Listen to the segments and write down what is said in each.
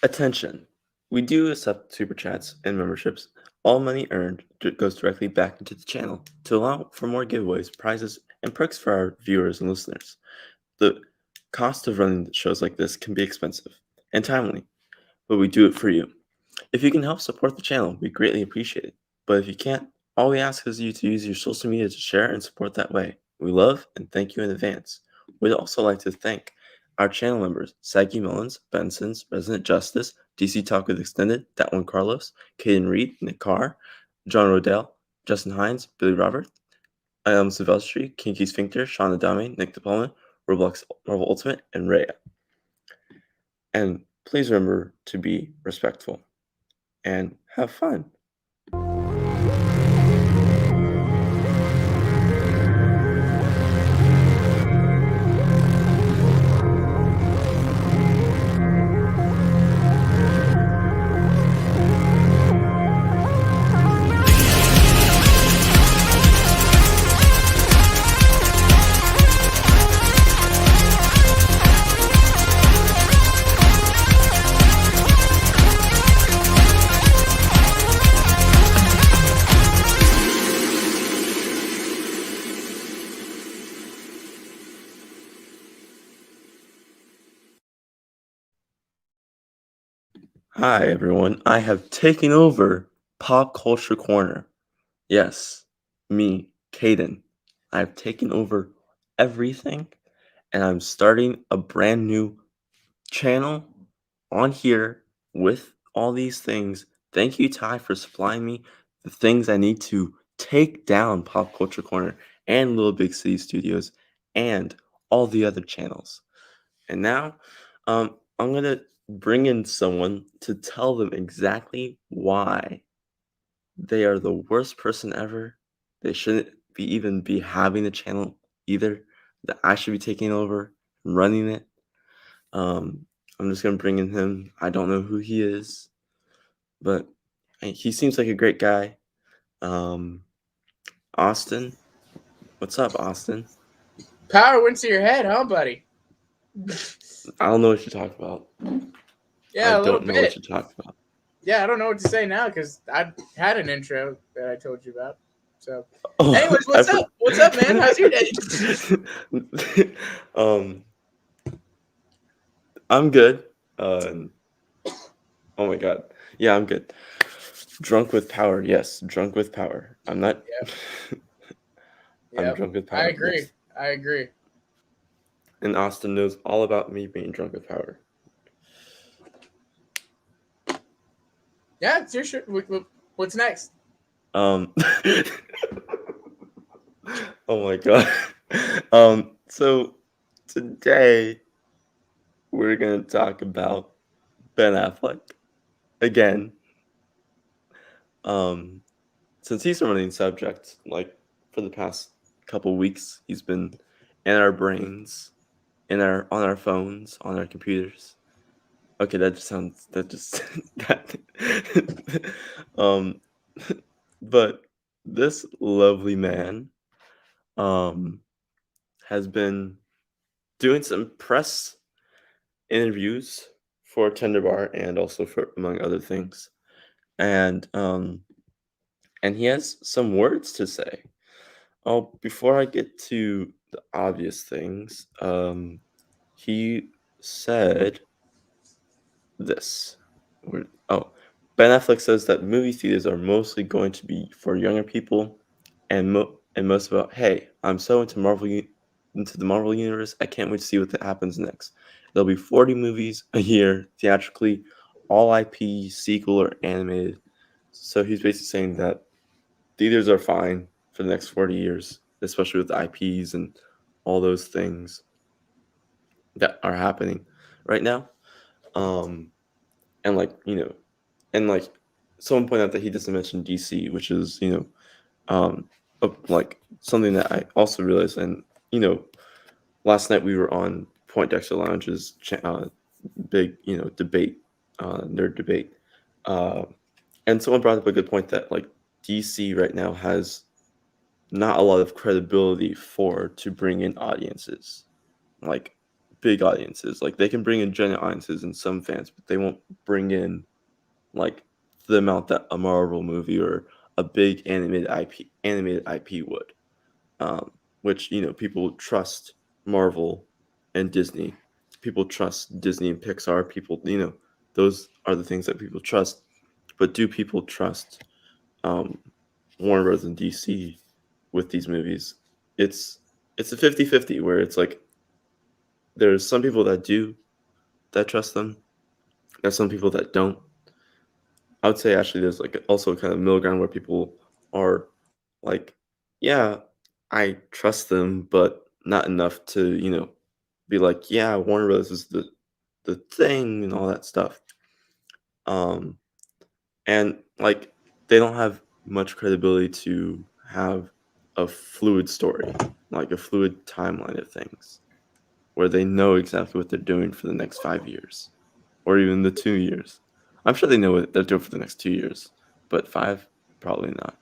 Attention. We do accept super chats and memberships. All money earned goes directly back into the channel to allow for more giveaways, prizes, and perks for our viewers and listeners. The cost of running shows like this can be expensive and timely, but we do it for you. If you can help support the channel, we greatly appreciate it. But if you can't, all we ask is you to use your social media to share and support that way. We love and thank you in advance. We'd also like to thank our channel members, Saggy Mullins, Benson's, Resident Justice, DC Talk with Extended, That One Carlos, Caden Reed, Nick Carr, John Rodell, Justin Hines, Billy Robert, Iam Silvestri, Kinky Sphincter, Sean Adame, Nick DePalma, Roblox Marvel Ultimate, and Rhea. And please remember to be respectful and have fun. Hi, everyone. I have taken over Pop Culture Corner. Yes, me, Caden. I've taken over everything, and I'm starting a brand new channel on here with all these things. Thank you, Ty, for supplying me the things I need to take down Pop Culture Corner and Little Big City Studios and all the other channels. And now, I'm gonna bring in someone to tell them exactly why they are the worst person ever. They shouldn't even be having the channel either. That I should be taking over and running it. I'm just gonna bring in him. I don't know who he is, but he seems like a great guy. Austin, what's up, Austin? Power went to your head, huh, buddy? I don't know what you're talking about. Yeah, I a little don't know what bit. you're talking about. Yeah, I don't know what to say now because I had an intro that I told you about. So, Oh, anyways, what's up? What's up, man? How's your day? I'm good. Oh my god. Yeah, I'm good. Drunk with power. Yes, drunk with power. I'm not. I'm Yep. drunk with I power. agree. Yes. I agree. And Austin knows all about me being drunk with power. Yeah, it's your shirt. What's next? Oh my god. So today we're gonna talk about Ben Affleck again. Since he's a running subject, like for the past couple weeks, he's been in our brains, on our phones, on our computers. Okay, that just sounds that um but this lovely man has been doing some press interviews for Tender Bar and also for among other things. And he has some words to say. Oh, before I get to the obvious things, he said this. Oh, Ben Affleck says that movie theaters are mostly going to be for younger people, and most about, hey, I'm so into into the Marvel universe, I can't wait to see what happens next. There'll be 40 movies a year theatrically, all IP, sequel, or animated. So he's basically saying that theaters are fine for the next 40 years, especially with IPs and all those things that are happening right now. Um, and and like someone pointed out that he doesn't mention DC, which is like something that I also realized. And last night we were on Point Dexter Lounge's big debate, nerd debate, uh, and someone brought up a good point that like DC right now has not a lot of credibility to bring in audiences. Like big audiences. Like they can bring in giant audiences and some fans, but they won't bring in like the amount that a Marvel movie or a big animated IP would. Which people trust Marvel and Disney. People trust Disney and Pixar. People, those are the things that people trust. But do people trust um, Warner Bros. And DC with these movies? It's a 50-50 where it's like there's some people that trust them. There's some people that don't. I would say actually there's like also kind of middle ground where people are like, yeah, I trust them, but not enough to, be like, yeah, Warner Bros. Is the thing and all that stuff. Um, and like they don't have much credibility to have a fluid story, like a fluid timeline of things, where they know exactly what they're doing for the next 5 years, or even the 2 years. I'm sure they know what they're doing for the next 2 years, but 5, probably not.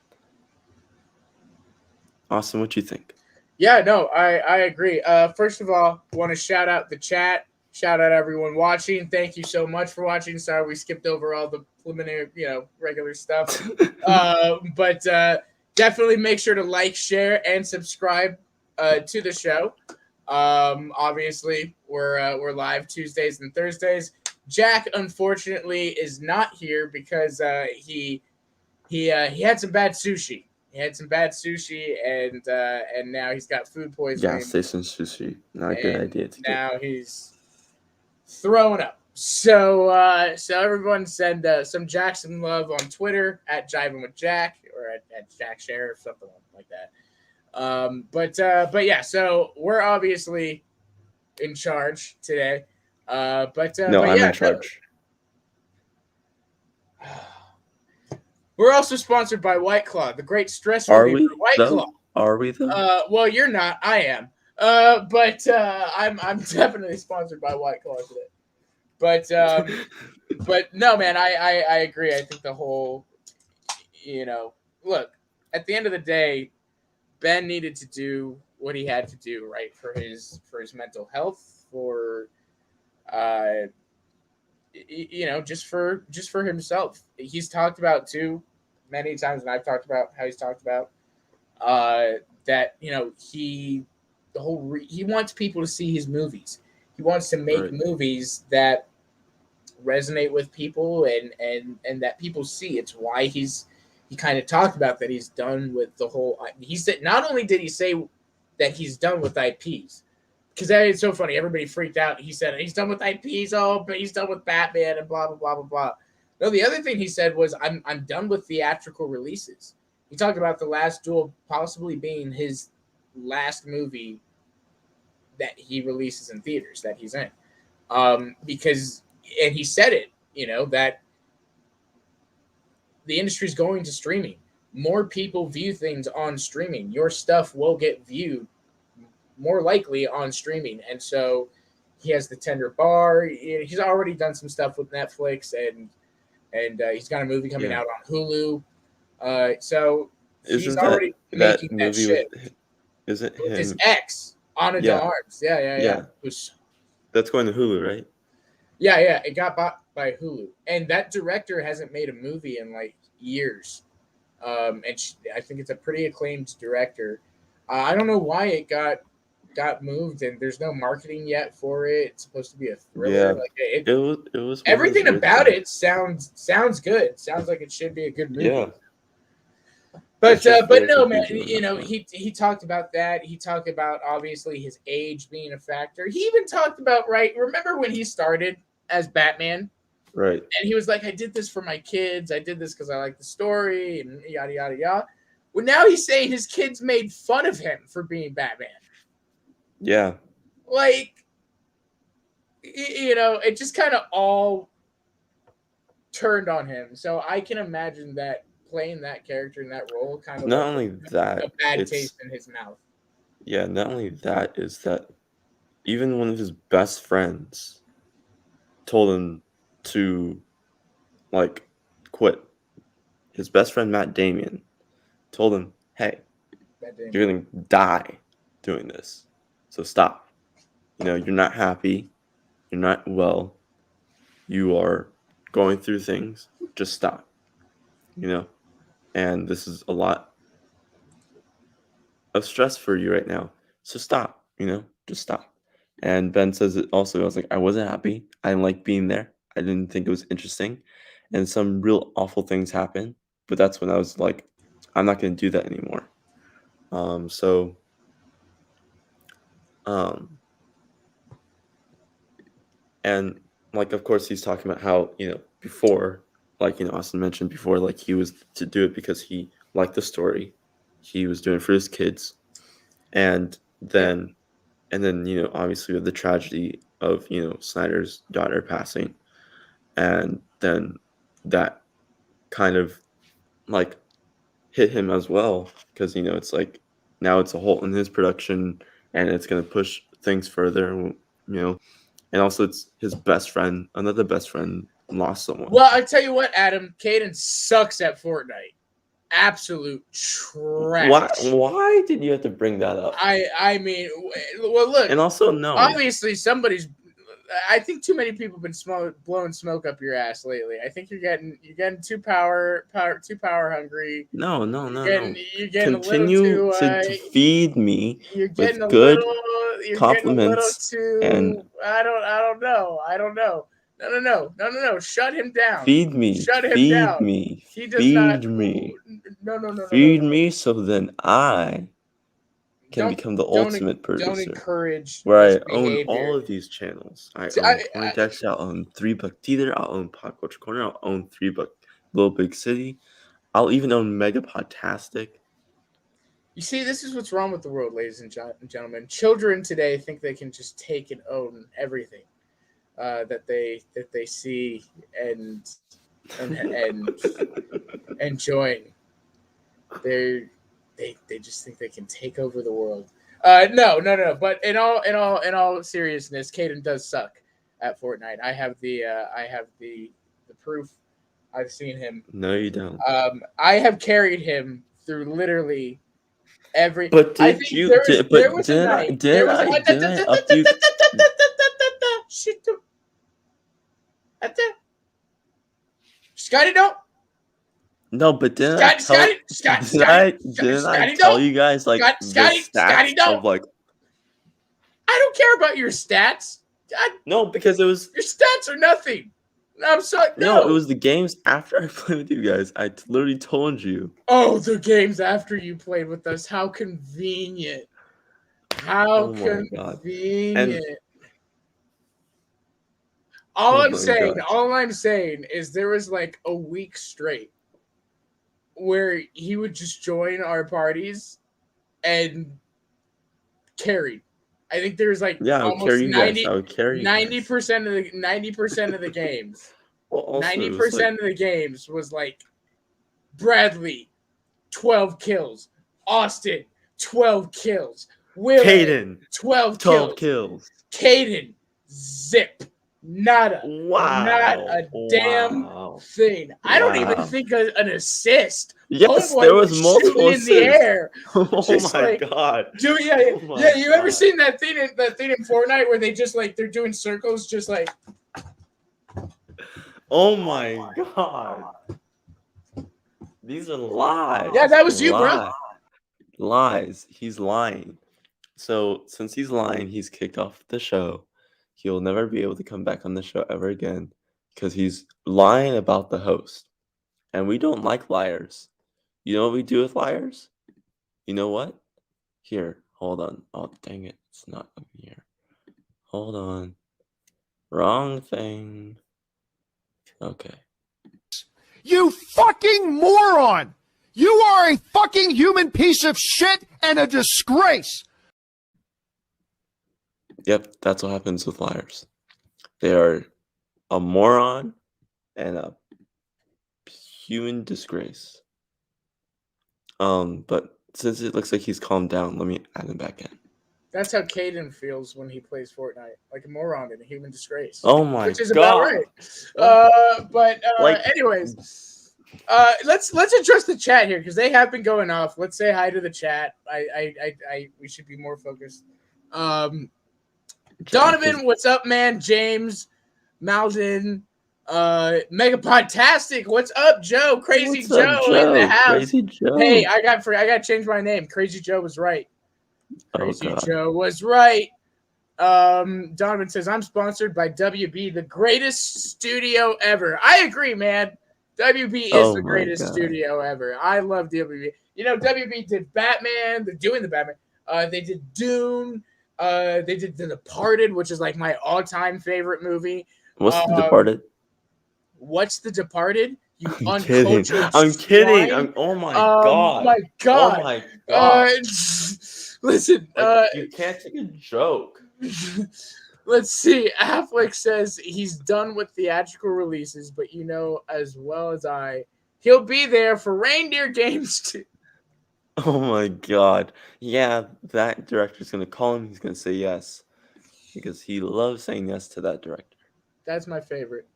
Austin, what you think? Yeah, no, I agree. First of all, want to shout out the chat. Shout out everyone watching. Thank you so much for watching. Sorry we skipped over all the preliminary, regular stuff. But definitely make sure to like, share, and subscribe to the show. Obviously, we're live Tuesdays and Thursdays. Jack, unfortunately, is not here because he had some bad sushi. He had some bad sushi, and now he's got food Gas poisoning, station sushi, not a good and idea to get. now he's throwing up. So everyone send some Jack some love on Twitter at Jivin with Jack or at Jack Share or something like that. But yeah, so we're obviously in charge today. No, But I'm yeah, in charge. we're also sponsored by White Claw, the great stress Are reliever. we White Claw. though? Are we though? Well, you're not. I am. But I'm definitely sponsored by White Claw today. But no, man, I agree. I think the whole, look, at the end of the day, Ben needed to do what he had to do, right, for his mental health, for uh, just for himself. He's talked about too many times, and I've talked about how he's talked about that he wants people to see his movies. He wants to make Right. movies that resonate with people and that people see. It's why he kind of talked about that he's done with the whole. He said not only did he say that he's done with IPs, because that is so funny. Everybody freaked out. He said he's done with IPs. Oh, but he's done with Batman and blah blah blah blah blah. No, the other thing he said was I'm done with theatrical releases. He talked about The Last Duel possibly being his last movie that he releases in theaters that he's in, because and he said it, that the industry's going to streaming. More people view things on streaming. Your stuff will get viewed more likely on streaming, and so he has the tender bar. He's already done some stuff with Netflix, and he's got a movie coming Yeah. out on Hulu. So he's Isn't already that making that movie shit isn't with his him? ex, Ana de Yeah. Armas. Yeah. Yeah. It was, That's going to Hulu, right? yeah. It got bought by Hulu, and that director hasn't made a movie in like years. And I think it's a pretty acclaimed director. I don't know why it got moved, and there's no marketing yet for it. It's supposed to be a thriller. Yeah. Like It was one of his everything about original. it sounds good. Sounds like it should be a good movie. Yeah. But just but very no, man. confusing on that front. He talked about that. He talked about obviously his age being a factor. He even talked about, right. Remember when he started as Batman, Right. and he was like, "I did this for my kids. I did this because I like the story and yada yada yada." Well, now he's saying his kids made fun of him for being Batman. Yeah. Like, it just kind of all turned on him. So I can imagine that playing that character in that role kind of Not left only a that, bad it's taste in his mouth. yeah, not only that is that even one of his best friends told him to like quit. His best friend Matt Damien told him, "Hey, That didn't you're going to die doing this. So stop." you're not happy, you're not well, you are going through things, just stop, and this is a lot of stress for you right now. So stop, just stop. And Ben says it also. I was like, I wasn't happy. I didn't like being there. I didn't think it was interesting. And some real awful things happened. But that's when I was like, I'm not going to do that anymore. So, um, and like, of course, he's talking about how, before, like, Austin mentioned before, like, he was to do it because he liked the story. He was doing it for his kids. And then obviously with the tragedy of Snyder's daughter passing, and then that kind of like hit him as well, because it's like now it's a hole in his production, and it's going to push things further, and also it's his best friend, another best friend, lost someone. Well, I tell you what, Adam, Caden sucks at Fortnite. Absolute trash. Why did you have to bring that up? I mean, well, look, and also no, obviously somebody's. I think too many people have been blowing smoke up your ass lately. I think you're getting too power hungry. No. You're getting Continue a little too. to feed me You're getting with a good little. You're compliments getting a little too. and I don't know. No. Shut him down. feed me. Shut him feed down. me. He does feed not. me. No. Feed me, so then I can become the ultimate producer. Don't encourage where this I own behavior. all of these channels. I own Poindexter, I'll own 3 Buck Theater, I'll own Pop Culture Corner, I'll own 3 Buck Little Big City. I'll even own Mega Podtastic. You see, this is what's wrong with the world, ladies and gentlemen. Children today think they can just take and own everything that they see and join. They just think they can take over the world. No. But in all seriousness, Caden does suck at Fortnite. I have the proof. I've seen him. No, you don't. I have carried him through literally every. But did there was a night. Did I up you? Scotty, don't. No, but didn't I tell you guys like the stats of like? I don't care about your stats. No, because it was your stats are nothing. I'm sorry. No, it was the games after I played with you guys. I literally told you. Oh, the games after you played with us. How convenient. How convenient. All I'm saying is there was like a week straight where he would just join our parties and carry. I think there's like almost 90% of the games. Well, 90% of the games was like Bradley, 12 kills. Austin, 12 kills. Will, Caden, 12 kills. Caden, zip. Nada. Wow. Not a damn thing. I don't even think an assist. Yes, there was multiple assists. In the air. Oh my god. You ever seen that thing in Fortnite where they just like they're doing circles just like oh my god. These are lies. Yeah, that was you, bro. Lies. He's lying. So since he's lying, he's kicked off the show. He'll never be able to come back on the show ever again because he's lying about the host. And we don't like liars. You know what we do with liars? You know what? Here, hold on. Oh, dang it. It's not up here. Hold on. Wrong thing. Okay. You fucking moron! You are a fucking human piece of shit and a disgrace! Yep, that's what happens with liars. They are a moron and a human disgrace. But since it looks like he's calmed down, let me add him back in. That's how Caden feels when he plays Fortnite, like a moron and a human disgrace. Oh my god! Which is about right. Anyways, let's address the chat here because they have been going off. Let's say hi to the chat. We should be more focused. Donovan, what's up, man? James, Malden, Megapodtastic, what's up, Joe? Crazy What's up, Joe in the house. Crazy Joe. Hey, I got to change my name. Crazy Joe was right. Crazy God. Joe was right. Donovan says, I'm sponsored by WB, the greatest studio ever. I agree, man. WB is the greatest studio ever. I love WB. You know, WB did Batman. They're doing the Batman. They did Dune. They did The Departed, which is like my all-time favorite movie. What's The Departed? What's The Departed? You I'm kidding. I'm kidding. Oh my god. My god. Oh my god. Listen. You can't take a joke. Let's see. Affleck says he's done with theatrical releases, but you know as well as I, he'll be there for Reindeer Games too. Oh my god. Yeah, that director's going to call him. He's going to say yes. Because he loves saying yes to that director. That's my favorite.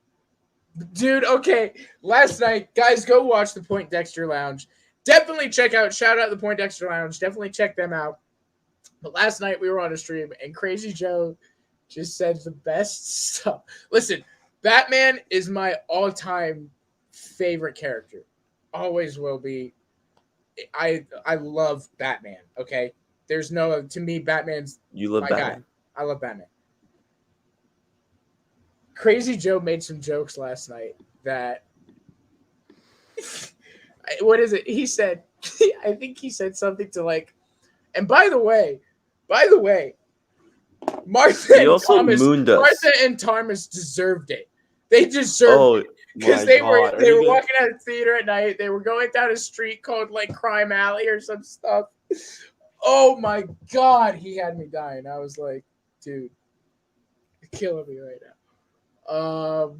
Dude, okay. Last night, guys, go watch the Point Dexter Lounge. Definitely shout out the Point Dexter Lounge. Definitely check them out. But last night we were on a stream and Crazy Joe just said the best stuff. Listen, Batman is my all-time favorite character. Always will be. I love Batman, okay? There's no, to me, Batman's you love my Batman. guy. I love Batman. Crazy Joe made some jokes last night that what is it? He said, I think he said something to like, and by the way, Martha and Thomas deserved it. They deserved it because they were walking out of the theater at night. They were going down a street called like Crime Alley or some stuff. Oh my god, he had me dying. I was like, dude, you're killing me right now.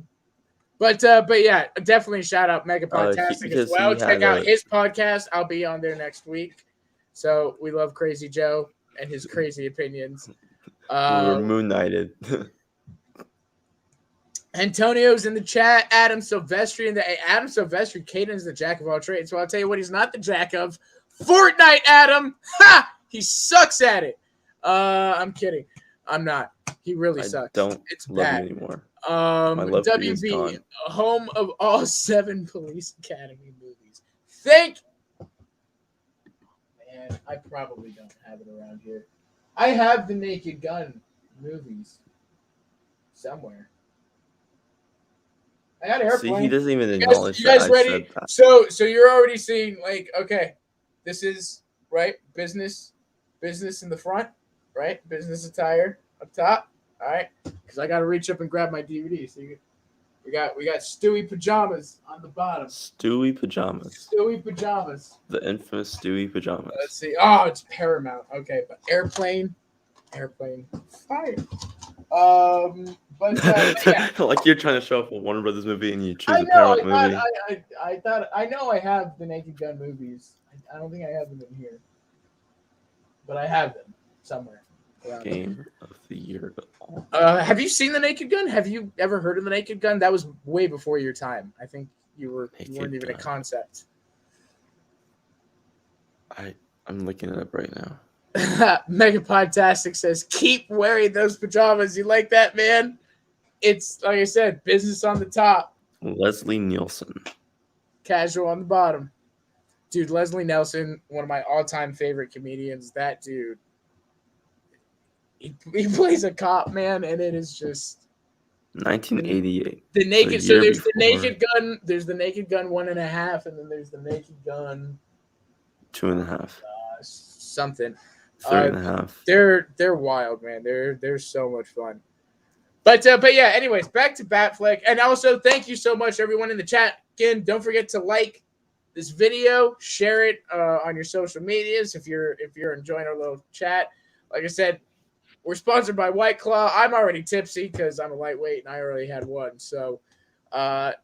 But yeah, definitely shout out Megapodtastic as well. Check out his podcast. I'll be on there next week. So we love Crazy Joe and his crazy opinions. We were Moon Knighted. Antonio's in the chat. Adam Silvestri Caden's the jack of all trades. So I'll tell you what he's not the jack of. Fortnite, Adam. Ha! He sucks at it. I'm kidding. I'm not. He really sucks. It's love bad. Anymore. WB, home of all 7 Police Academy movies. Man, I probably don't have it around here. I have the Naked Gun movies somewhere. I got Airplane. See, he doesn't even acknowledge you guys ready? So you're already seeing like, okay, this is right business in the front, right? Business attire up top. All right, because I got to reach up and grab my DVD. So we got Stewie pajamas on the bottom. Stewie pajamas. The infamous Stewie pajamas. Let's see. Oh, it's Paramount. Okay, but Airplane, fire. But yeah. Like you're trying to show up a Warner Brothers movie and you choose a Paramount movie. I know I have the Naked Gun movies. I don't think I have them in here, but I have them somewhere. Game of the year. Have you seen the Naked Gun? Have you ever heard of the Naked Gun? That was way before your time. I think you weren't even a concept. I'm looking it up right now. Megapodtastic says, keep wearing those pajamas. You like that, man? It's, like I said, business on the top. Leslie Nielsen. Casual on the bottom. Dude, Leslie Nielsen, one of my all-time favorite comedians. That dude. He plays a cop, man, and it is just 1988. The Naked. So there's the Naked Gun. There's the Naked Gun 1.5, and then there's the Naked Gun 2.5. Something. 3.5. They're wild, man. They're so much fun. But yeah. Anyways, back to Batfleck, and also thank you so much, everyone in the chat. Again, don't forget to like this video, share it on your social medias if you're enjoying our little chat. Like I said. We're sponsored by White Claw. I'm already tipsy because I'm a lightweight and I already had one. So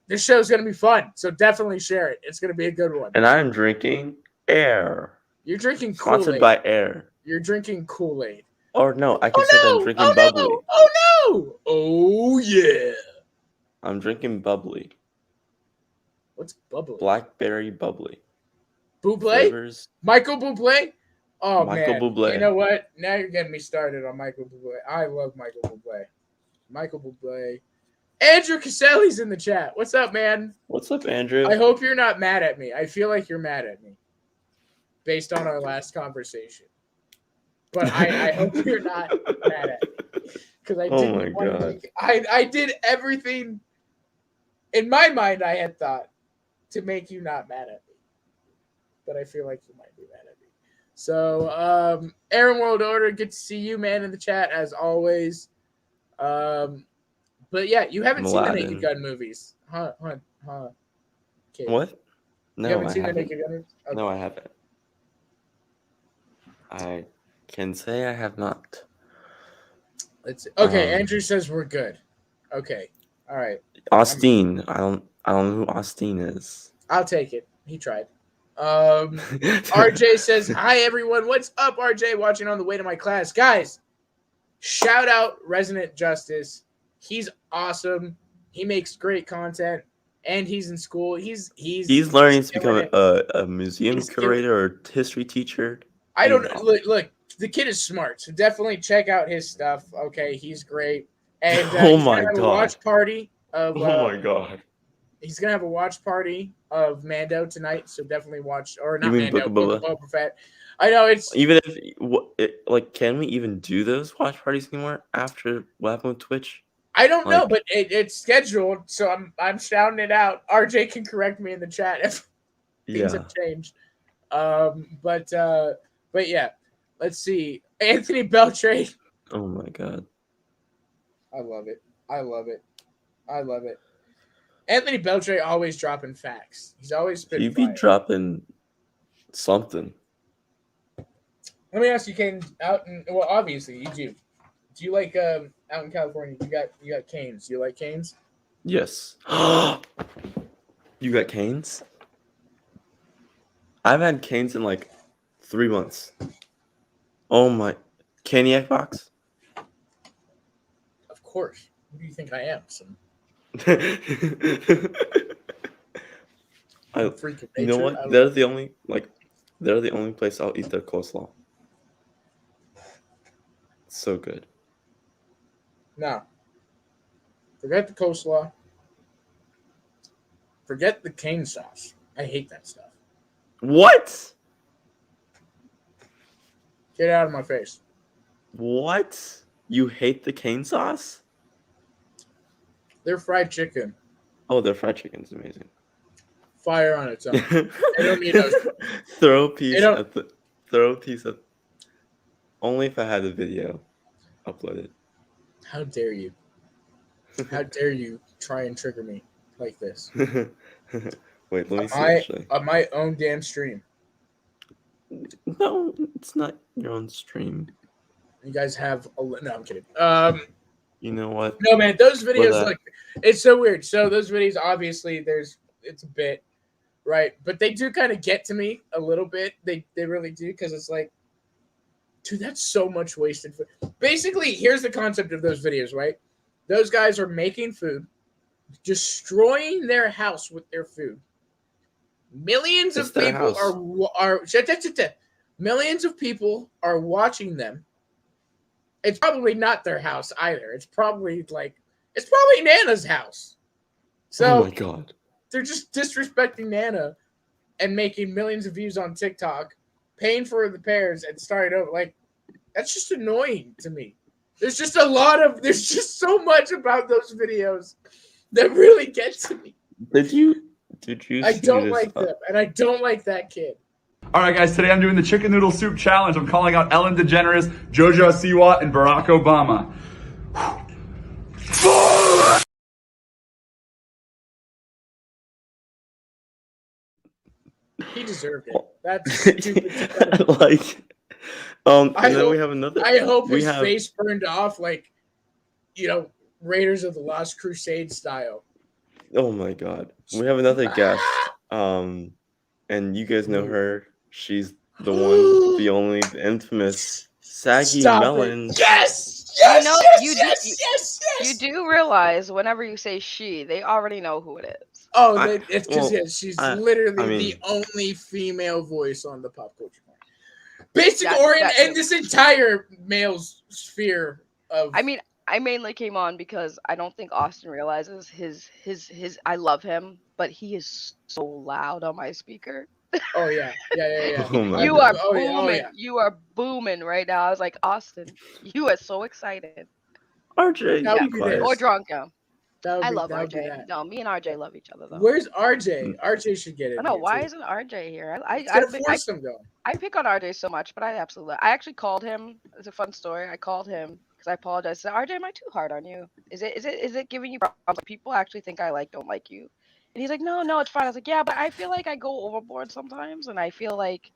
this show's going to be fun. So definitely share it. It's going to be a good one. And I'm drinking Air. You're drinking Kool-Aid. Sponsored by Air. You're drinking Kool-Aid. Or no, I can say that I'm drinking bubbly. No. Oh, no. Oh, yeah. I'm drinking bubbly. What's bubbly? Blackberry bubbly. Bublé? Michael Bublé? Oh Michael man, Bublé. you know what? Now you're getting me started on Michael Bublé. I love Michael Bublé. Michael Bublé. Andrew Caselli's in the chat. What's up, man? What's up, Andrew? I hope you're not mad at me. I feel like you're mad at me based on our last conversation. But I hope you're not mad at me because I Oh didn't my want to God. make. I did everything in my mind. I had thought to make you not mad at me, but I feel like you might be mad at me. So, Aaron World Order, good to see you, man, in the chat as always. But yeah, you haven't seen the Naked Aladdin. Gun movies, huh? Okay. What? You No, haven't I seen the haven't. Naked Gun movies? Okay. No, I haven't. I can say I have not. Let's see. Okay, Um, Andrew says we're good. Okay. All right. Austin. I don't know who Austin is. I'll take it. He tried. RJ says, hi, everyone. What's up, RJ? Watching on the way to my class. Guys, shout out Resonant Justice. He's awesome. He makes great content, and he's in school. He's learning to become killing it. a museum He's killing- curator or history teacher. I don't He's know. Look, the kid is smart, so definitely check out his stuff. Okay, he's great. And Oh he's my gonna have a God. watch party of Oh my God. he's gonna have a watch party of Mando tonight, so definitely watch or not You mean Mando, Book of Book of Boba Fett. I know it's Even if like, can we even do those watch parties anymore after what happened with Twitch? I don't know, Like- but it's scheduled, so I'm shouting it out. RJ can correct me in the chat if things Yeah. have changed. But yeah, let's see. Anthony Beltrade. Oh my God. I love it. I love it. I love it. Anthony Beltrade always dropping facts. He's always spitting You be fire. dropping something. Let me ask you, Kane. Well, obviously you do. Do you like out in California? You got canes. Do you like canes? Yes. You got canes? I've had canes in like 3 months. Oh my. Caniac box? Of course. Who do you think I am? Some freak of nature? You know what? They're the only place I'll eat their coleslaw. It's so good. No. Forget the coleslaw. Forget the cane sauce. I hate that stuff. What? Get out of my face. What? You hate the cane sauce? They're fried chicken. Oh, their fried chicken's amazing. Fire on its own. I don't need those. Throw a piece at. Only if I had the video uploaded. How dare you? How dare you try and trigger me like this? Wait, let me see. Actually, On my own damn stream. no, it's not your own stream. You guys have no, I'm kidding. You know what? No, man, those videos look. It's so weird. So those videos, obviously, it's a bit, right? But they do kind of get to me a little bit. They really do, because it's like, dude, that's so much wasted food. Basically, here's the concept of those videos, right? Those guys are making food, destroying their house with their food. Millions of people millions of people are watching them. It's probably not their house either. It's probably Nana's house. So Oh my God. they're just disrespecting Nana and making millions of views on TikTok, paying for the repairs and starting over. Like, that's just annoying to me. There's just so much about those videos that really gets to me. Did you? I don't like them, and I don't like that kid. All right, guys, today I'm doing the chicken noodle soup challenge. I'm calling out Ellen DeGeneres, Jojo Siwa, and Barack Obama. He deserved it. That's stupid. Like, and then hope, we have another. I hope his face burned off like, Raiders of the Lost Crusade style. Oh my God. We have another guest. And you guys know her. She's the one, the only, the infamous Saggy Melon. It. Yes! You do realize whenever you say she, they already know who it is. Oh, it's because she's literally I mean, the only female voice on the pop culture. basic That- orient that and too. this entire male sphere of. I mean, I mainly came on because I don't think Austin realizes his. I love him, but he is so loud on my speaker. Oh yeah. Oh my You are god. Oh yeah. Oh booming. yeah. You are booming right now. I was like, Austin, you are so excited. RJ, That be would be quiet. Or this. drunk, yeah. That I would be. love That would be RJ. that. No, me and RJ love each other though. Where's RJ? RJ should get I in know, here why too. isn't RJ here? I It's I gonna I, force him though. I pick on RJ so much, but I actually called him. It's a fun story. I called him because I apologized. I said, RJ, am I too hard on you? Is it giving you problems? Like, people actually think I don't like you. And he's like, no, it's fine. I was like, yeah, but I feel like I go overboard sometimes, and I feel like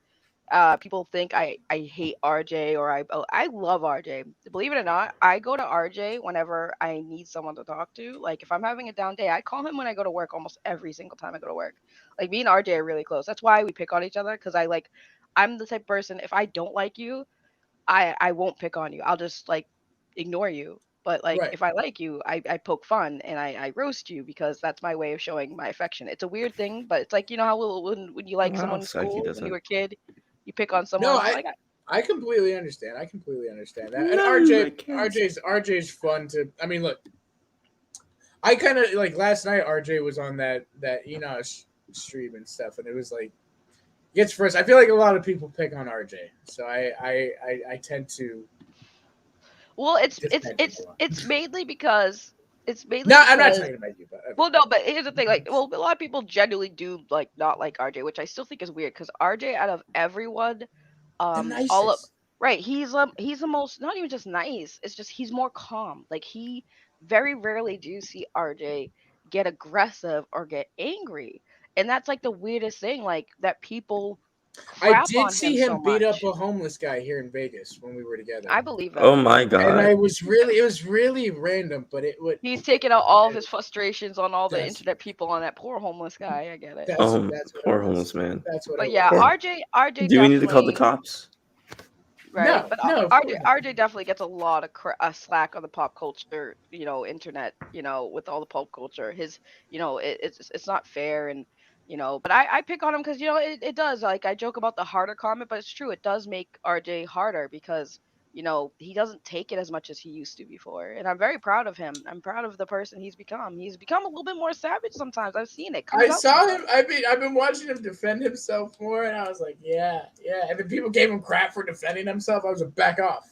people think I hate RJ or I love RJ. Believe it or not, I go to RJ whenever I need someone to talk to. Like if I'm having a down day, I call him when I go to work almost every single time I go to work. Like me and RJ are really close. That's why we pick on each other because I'm the type of person if I don't like you, I won't pick on you. I'll just like ignore you. But like Right. if I like you, I poke fun and I roast you because that's my way of showing my affection. It's a weird thing, but it's like you know how when you like Wow, someone in Psyche school when you doesn't. were a kid, you pick on No, someone like I completely understand. I completely understand that. And No, I can't. RJ's fun to. I mean, look, I kind of like last night. RJ was on that Enosh stream and stuff, and it was like gets first. I feel like a lot of people pick on RJ, so I tend to well, defend him a lot. it's mainly No, I'm not because talking about you, but well no, but here's the thing like well a lot of people genuinely do like not like RJ, which I still think is weird because RJ out of everyone the all of nicest. right he's the most not even just nice, it's just he's more calm. Like he very rarely do you see RJ get aggressive or get angry, and that's like the weirdest thing like that people I crap did on him see so him beat up much. a homeless guy here in Vegas when we were together. I believe Oh him. my And god. I was really, it was really random, but it would. He's taking out all of his frustrations on all the That's internet people on that poor homeless guy. I get it. that's what it Poor was. homeless man. That's what But it yeah, was. Poor. RJ Do we need to call the definitely cops? right. No, But no, of course. RJ definitely gets a lot of slack on the pop culture, internet, with all the pop culture. His, it's not fair and but I pick on him because it does like I joke about the harder comment, but it's true. It does make RJ harder because he doesn't take it as much as he used to before, and I'm very proud of him. I'm proud of the person he's become. He's become a little bit more savage sometimes. I've seen it I comes out saw sometimes. him. I've been watching him defend himself more, and I was like, yeah, yeah. And then people gave him crap for defending himself. I was like, back off.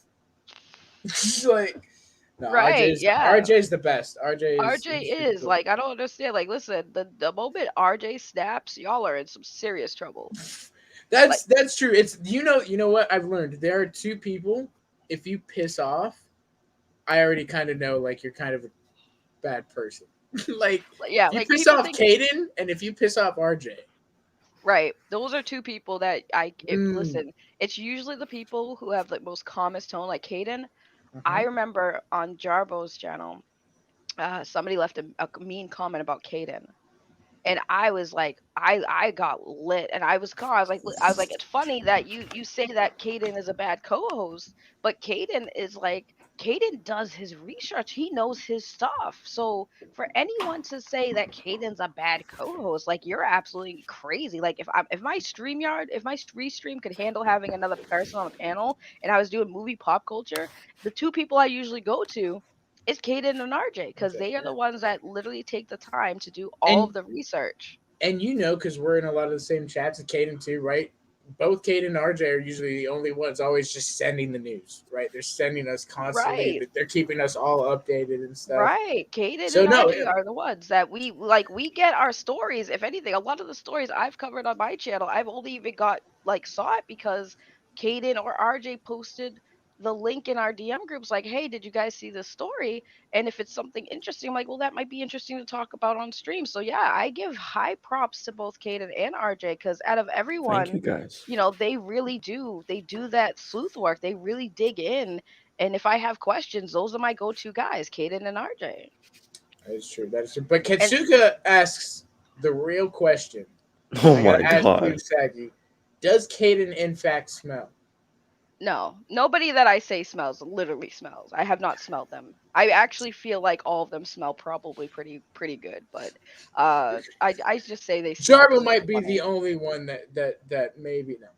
Like, no, Right? Yeah. RJ's the best. RJ is RJ he's super is cool. like I don't understand. Like, listen, the moment RJ snaps, y'all are in some serious trouble. Like, That's true. It's you know what I've learned. There are two people. If you piss off, I already kind of know like you're kind of a bad person. Like yeah, if you like piss people off think Caden and if you piss off RJ. right. Those are two people that Mm. listen. It's usually the people who have like most calmest tone, like Caden. Uh-huh. I remember on Jarbo's channel, somebody left a mean comment about Caden. And I was like, I got lit, and I was calm. I was like, it's funny that you say that Caden is a bad co-host, but Caden does his research. He knows his stuff. So for anyone to say that Caden's a bad co-host, like you're absolutely crazy. Like if my StreamYard, if my restream could handle having another person on the panel, and I was doing movie pop culture, the two people I usually go to it's Caden and RJ because Okay, they are yeah. the ones that literally take the time to do all And of the research. because we're in a lot of the same chats with Caden too, right? Both Caden and RJ are usually the only ones always just sending the news, right? They're sending us constantly. Right. They're keeping us all updated and stuff. Right. Caden So and no, RJ are the ones that we get our stories. If anything, a lot of the stories I've covered on my channel, I've only even got saw it because Caden or RJ posted the link in our DM groups like, hey, did you guys see this story? And if it's something interesting, I'm like, well, that might be interesting to talk about on stream. So yeah, I give high props to both Caden and RJ because out of Thank everyone, you guys. they really do that sleuth work. They really dig in. And if I have questions, those are my go-to guys, Caden and RJ. that is true. That is true. But And Katsuka asks the real question. Oh I my gotta ask you, god. Sagi. Does Caden in fact smell? no, nobody that I say smells literally smells. I have not smelled them. I actually feel like all of them smell probably pretty good, but I just say they smell Jarbo because it's might be the funny. only one that maybe no.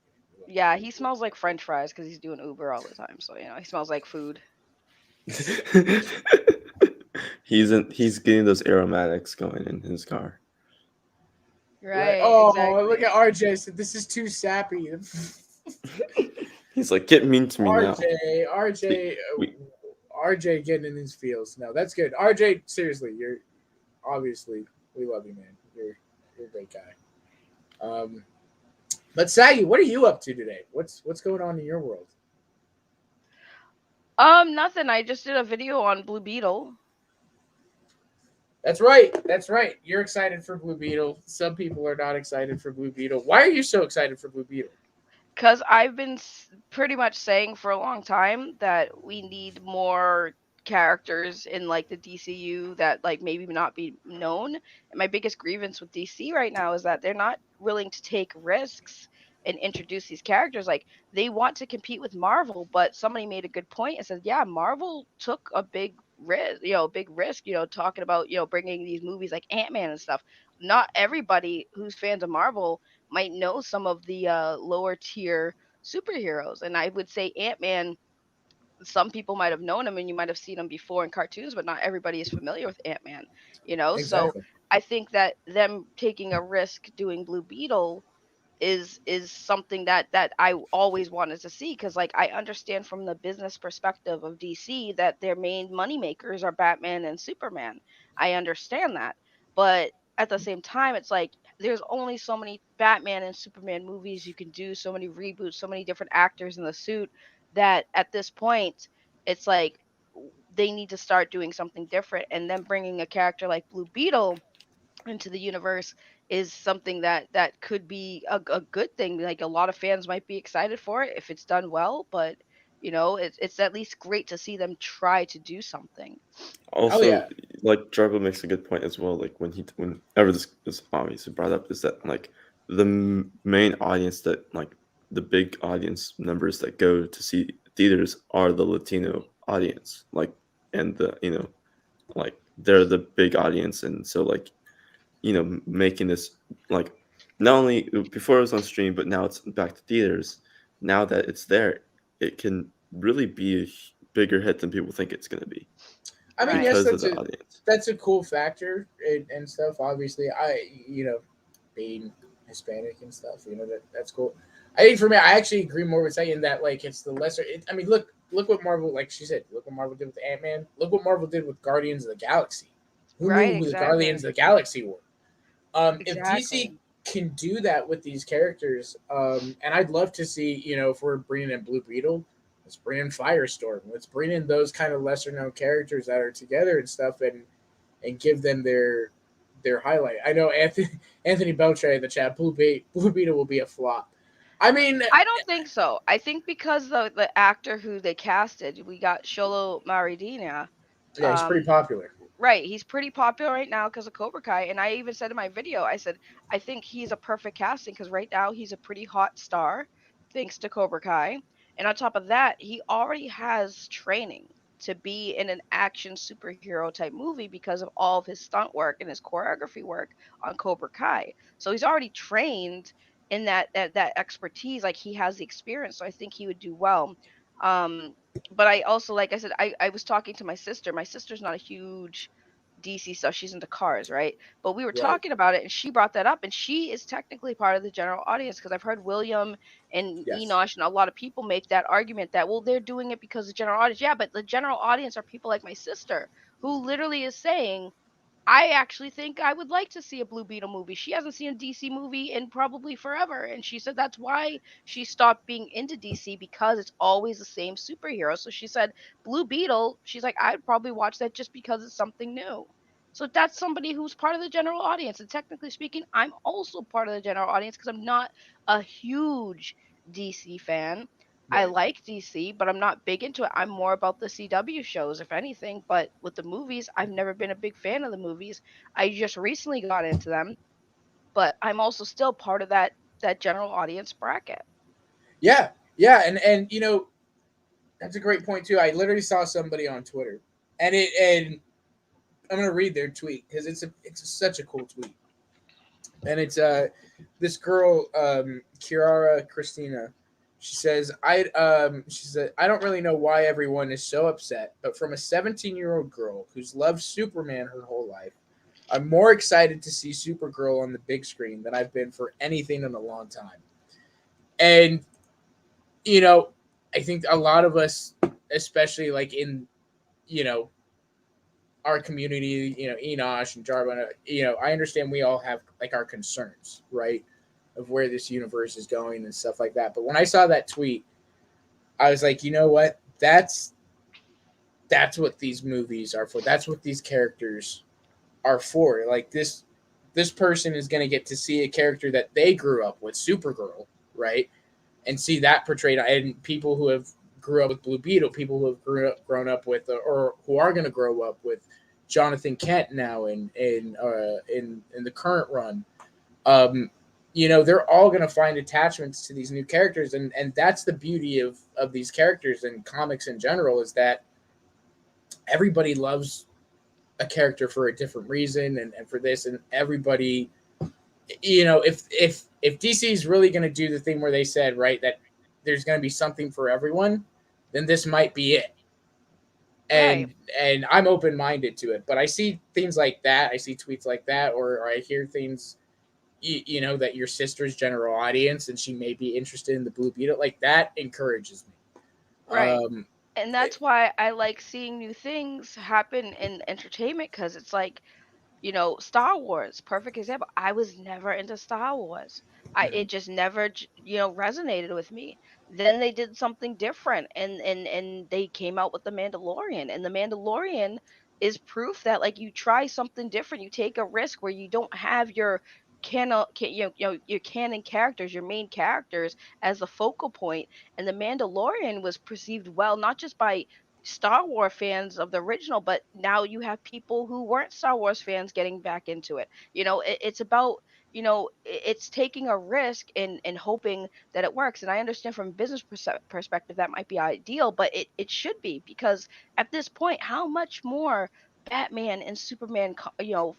Yeah, he smells like French fries because he's doing Uber all the time. So he smells like food. He's getting those aromatics going in his car. Right. Right, Oh, look exactly. at RJ. Said this is too sappy. He's like, get mean to me now. We, RJ getting in his feels. No, that's good. RJ, seriously, you're obviously we love you, man. You're a great guy. Um, but Saggy, what are you up to today? What's going on in your world? Nothing. I just did a video on Blue Beetle. That's right. That's right. You're excited for Blue Beetle. Some people are not excited for Blue Beetle. Why are you so excited for Blue Beetle? Because I've been pretty much saying for a long time that we need more characters in like the DCU that like maybe not be known. And my biggest grievance with DC right now is that they're not willing to take risks and introduce these characters. Like they want to compete with Marvel, but somebody made a good point and said, yeah, Marvel took a big risk, talking about, bringing these movies like Ant-Man and stuff. Not everybody who's fans of Marvel might know some of the lower tier superheroes. And I would say Ant-Man, some people might have known him and you might have seen him before in cartoons, but not everybody is familiar with Ant-Man. So Exactly. I think that them taking a risk doing Blue Beetle is something that I always wanted to see, because like I understand from the business perspective of DC that their main money makers are Batman and Superman. I understand that. But at the same time it's like there's only so many Batman and Superman movies you can do, so many reboots, so many different actors in the suit, that at this point it's like they need to start doing something different, and then bringing a character like Blue Beetle into the universe is something that could be a good thing. Like a lot of fans might be excited for it if it's done well, but it's at least great to see them try to do something. Oh Also, yeah. like Jarbo makes a good point as well. Like whenever this is obviously brought up, is that like the main audience that like the big audience numbers that go to see theaters are the Latino audience. Like, and like they're the big audience, and so like making this like not only before it was on stream, but now it's back to theaters. Now that it's there, it can really be a bigger hit than people think it's going to be I mean, Right. yes, because of the audience. that's a cool factor and stuff. Obviously, being Hispanic and stuff, that's cool. I think for me, I actually agree more with saying that like it's the lesser. I mean, look what Marvel, like she said, look what Marvel did with Ant-Man. Look what Marvel did with Guardians of the Galaxy. Who knew Right, who the Guardians exactly. of the Galaxy were? If DC Exactly. can do that with these characters, and I'd love to see, if we're bringing in Blue Beetle, let's bring in Firestorm. Let's bring in those kind of lesser known characters that are together and stuff, and give them their highlight. I know Anthony Beltre in the chat. Blue Beetle will be a flop. I mean, I don't think so. I think because the actor who they casted, we got Sholo Maridina. yeah, he's pretty um popular. Right, he's pretty popular right now because of Cobra Kai, and I even said in my video, I said I think he's a perfect casting because right now he's a pretty hot star, thanks to Cobra Kai, and on top of that, he already has training to be in an action superhero type movie because of all of his stunt work and his choreography work on Cobra Kai. So he's already trained in that expertise, like he has the experience. So I think he would do well. Um, but I also, like I said, I was talking to my sister. My sister's not a huge DC stuff. She's into cars, right? But we were Right. talking about it and she brought that up, and she is technically part of the general audience because I've heard William and Yes. Enosh and a lot of people make that argument that, well, they're doing it because the general audience. Yeah, but the general audience are people like my sister who literally is saying, I actually think I would like to see a Blue Beetle movie. She hasn't seen a DC movie in probably forever. And she said that's why she stopped being into DC, because it's always the same superhero. So she said, Blue Beetle, she's like, I'd probably watch that just because it's something new. So that's somebody who's part of the general audience. And technically speaking, I'm also part of the general audience because I'm not a huge DC fan. I Right. like DC, but I'm not big into it. I'm more about the CW shows, if anything. But with the movies, I've never been a big fan of the movies. I just recently got into them, but I'm also still part of that general audience bracket. Yeah. Yeah. And that's a great point too. I literally saw somebody on Twitter, and I'm gonna read their tweet because such a cool tweet, and it's this girl Kiara Christina. She said, I don't really know why everyone is so upset, but from a 17-year-old girl who's loved Superman her whole life, I'm more excited to see Supergirl on the big screen than I've been for anything in a long time. And you know, I think a lot of us, especially like in, you know, our community, Enosh and Jarvan, I understand we all have like our concerns, right? Of where this universe is going and stuff like that. But when I saw that tweet, I was like, you know what? That's what these movies are for. That's what these characters are for. Like this person is going to get to see a character that they grew up with, Supergirl, right? And see that portrayed, and people who have grew up with Blue Beetle, people who have grown up with, or who are going to grow up with Jonathan Kent now in the current run. Um, they're all going to find attachments to these new characters, and that's the beauty of these characters and comics in general, is that everybody loves a character for a different reason, and for this, and everybody, if DC is really going to do the thing where they said, right, that there's going to be something for everyone, then this might be it. Right. And I'm open minded to it, but I see things like that. I see tweets like that, or I hear things, that your sister's general audience, and she may be interested in the Blue Beetle. Like that encourages me. Right. Um, And that's why I like seeing new things happen in entertainment, because it's like, Star Wars, perfect example. I was never into Star Wars. It just never, resonated with me. Then they did something different, and they came out with the Mandalorian, and the Mandalorian is proof that, like, you try something different, you take a risk where you don't have your your canon characters, your main characters as the focal point. And the Mandalorian was perceived well, not just by Star Wars fans of the original, but now you have people who weren't Star Wars fans getting back into it. It's about, it's taking a risk and hoping that it works. And I understand from a business perspective that might be ideal, but it should be, because at this point, how much more Batman and Superman,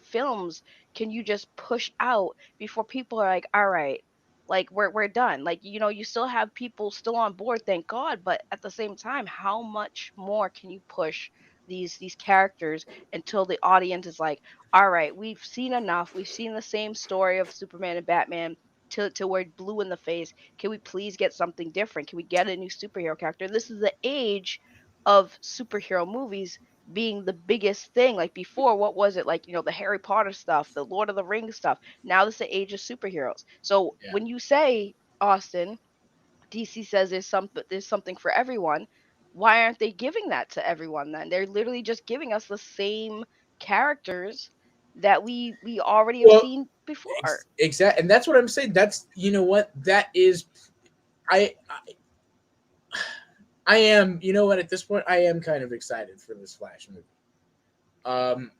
films can you just push out before people are like, all right, like we're done. Like, you still have people still on board, thank God, but at the same time, how much more can you push these characters until the audience is like, all right, we've seen enough. We've seen the same story of Superman and Batman till we're blue in the face. Can we please get something different? Can we get a new superhero character? This is the age of superhero movies being the biggest thing. Like before, what was it? Like, the Harry Potter stuff, the Lord of the Rings stuff. Now this is the age of superheroes. So yeah. when you say, Austin, DC says there's something for everyone, why aren't they giving that to everyone then? They're literally just giving us the same characters that we already have Well, seen before. exactly, and that's what I'm saying. That's, what that is. I I am, at this point, I am kind of excited for this Flash movie. Um,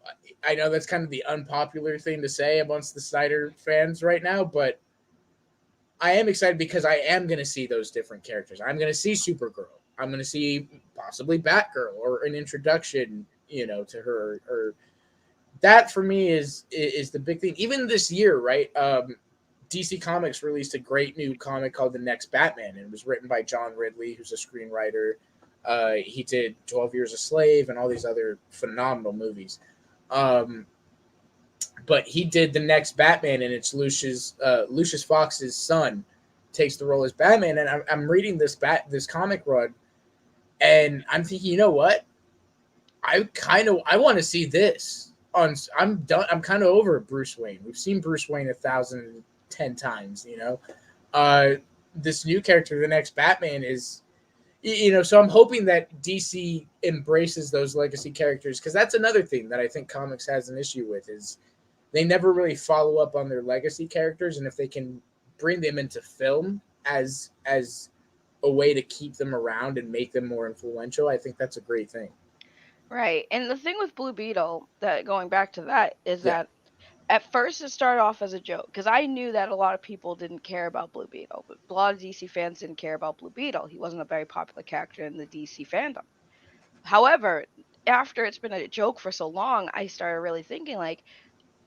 I know that's kind of the unpopular thing to say amongst the Snyder fans right now, but I am excited because I am going to see those different characters. I'm going to see Supergirl. I'm going to see possibly Batgirl, or an introduction, to her. Or that for me is the big thing. Even this year, right? DC Comics released a great new comic called The Next Batman, and it was written by John Ridley, who's a screenwriter. He did 12 Years a Slave and all these other phenomenal movies. Um, but he did The Next Batman, and it's Lucius Fox's son takes the role as Batman. And I'm reading this comic run, and I'm thinking, you know what? I want to see this. I'm done. I'm kind of over Bruce Wayne. We've seen Bruce Wayne 1,010 times. Uh, this new character, the next Batman, is, So I'm hoping that DC embraces those legacy characters, because that's another thing that I think comics has an issue with, is they never really follow up on their legacy characters, and if they can bring them into film as a way to keep them around and make them more influential, I think that's a great thing. Right. And the thing with Blue Beetle, that going back to that, is Yeah. that at first it started off as a joke, because I knew that a lot of people didn't care about Blue Beetle, but a lot of DC fans didn't care about Blue Beetle. He wasn't a very popular character in the DC fandom. However, after it's been a joke for so long, I started really thinking, like,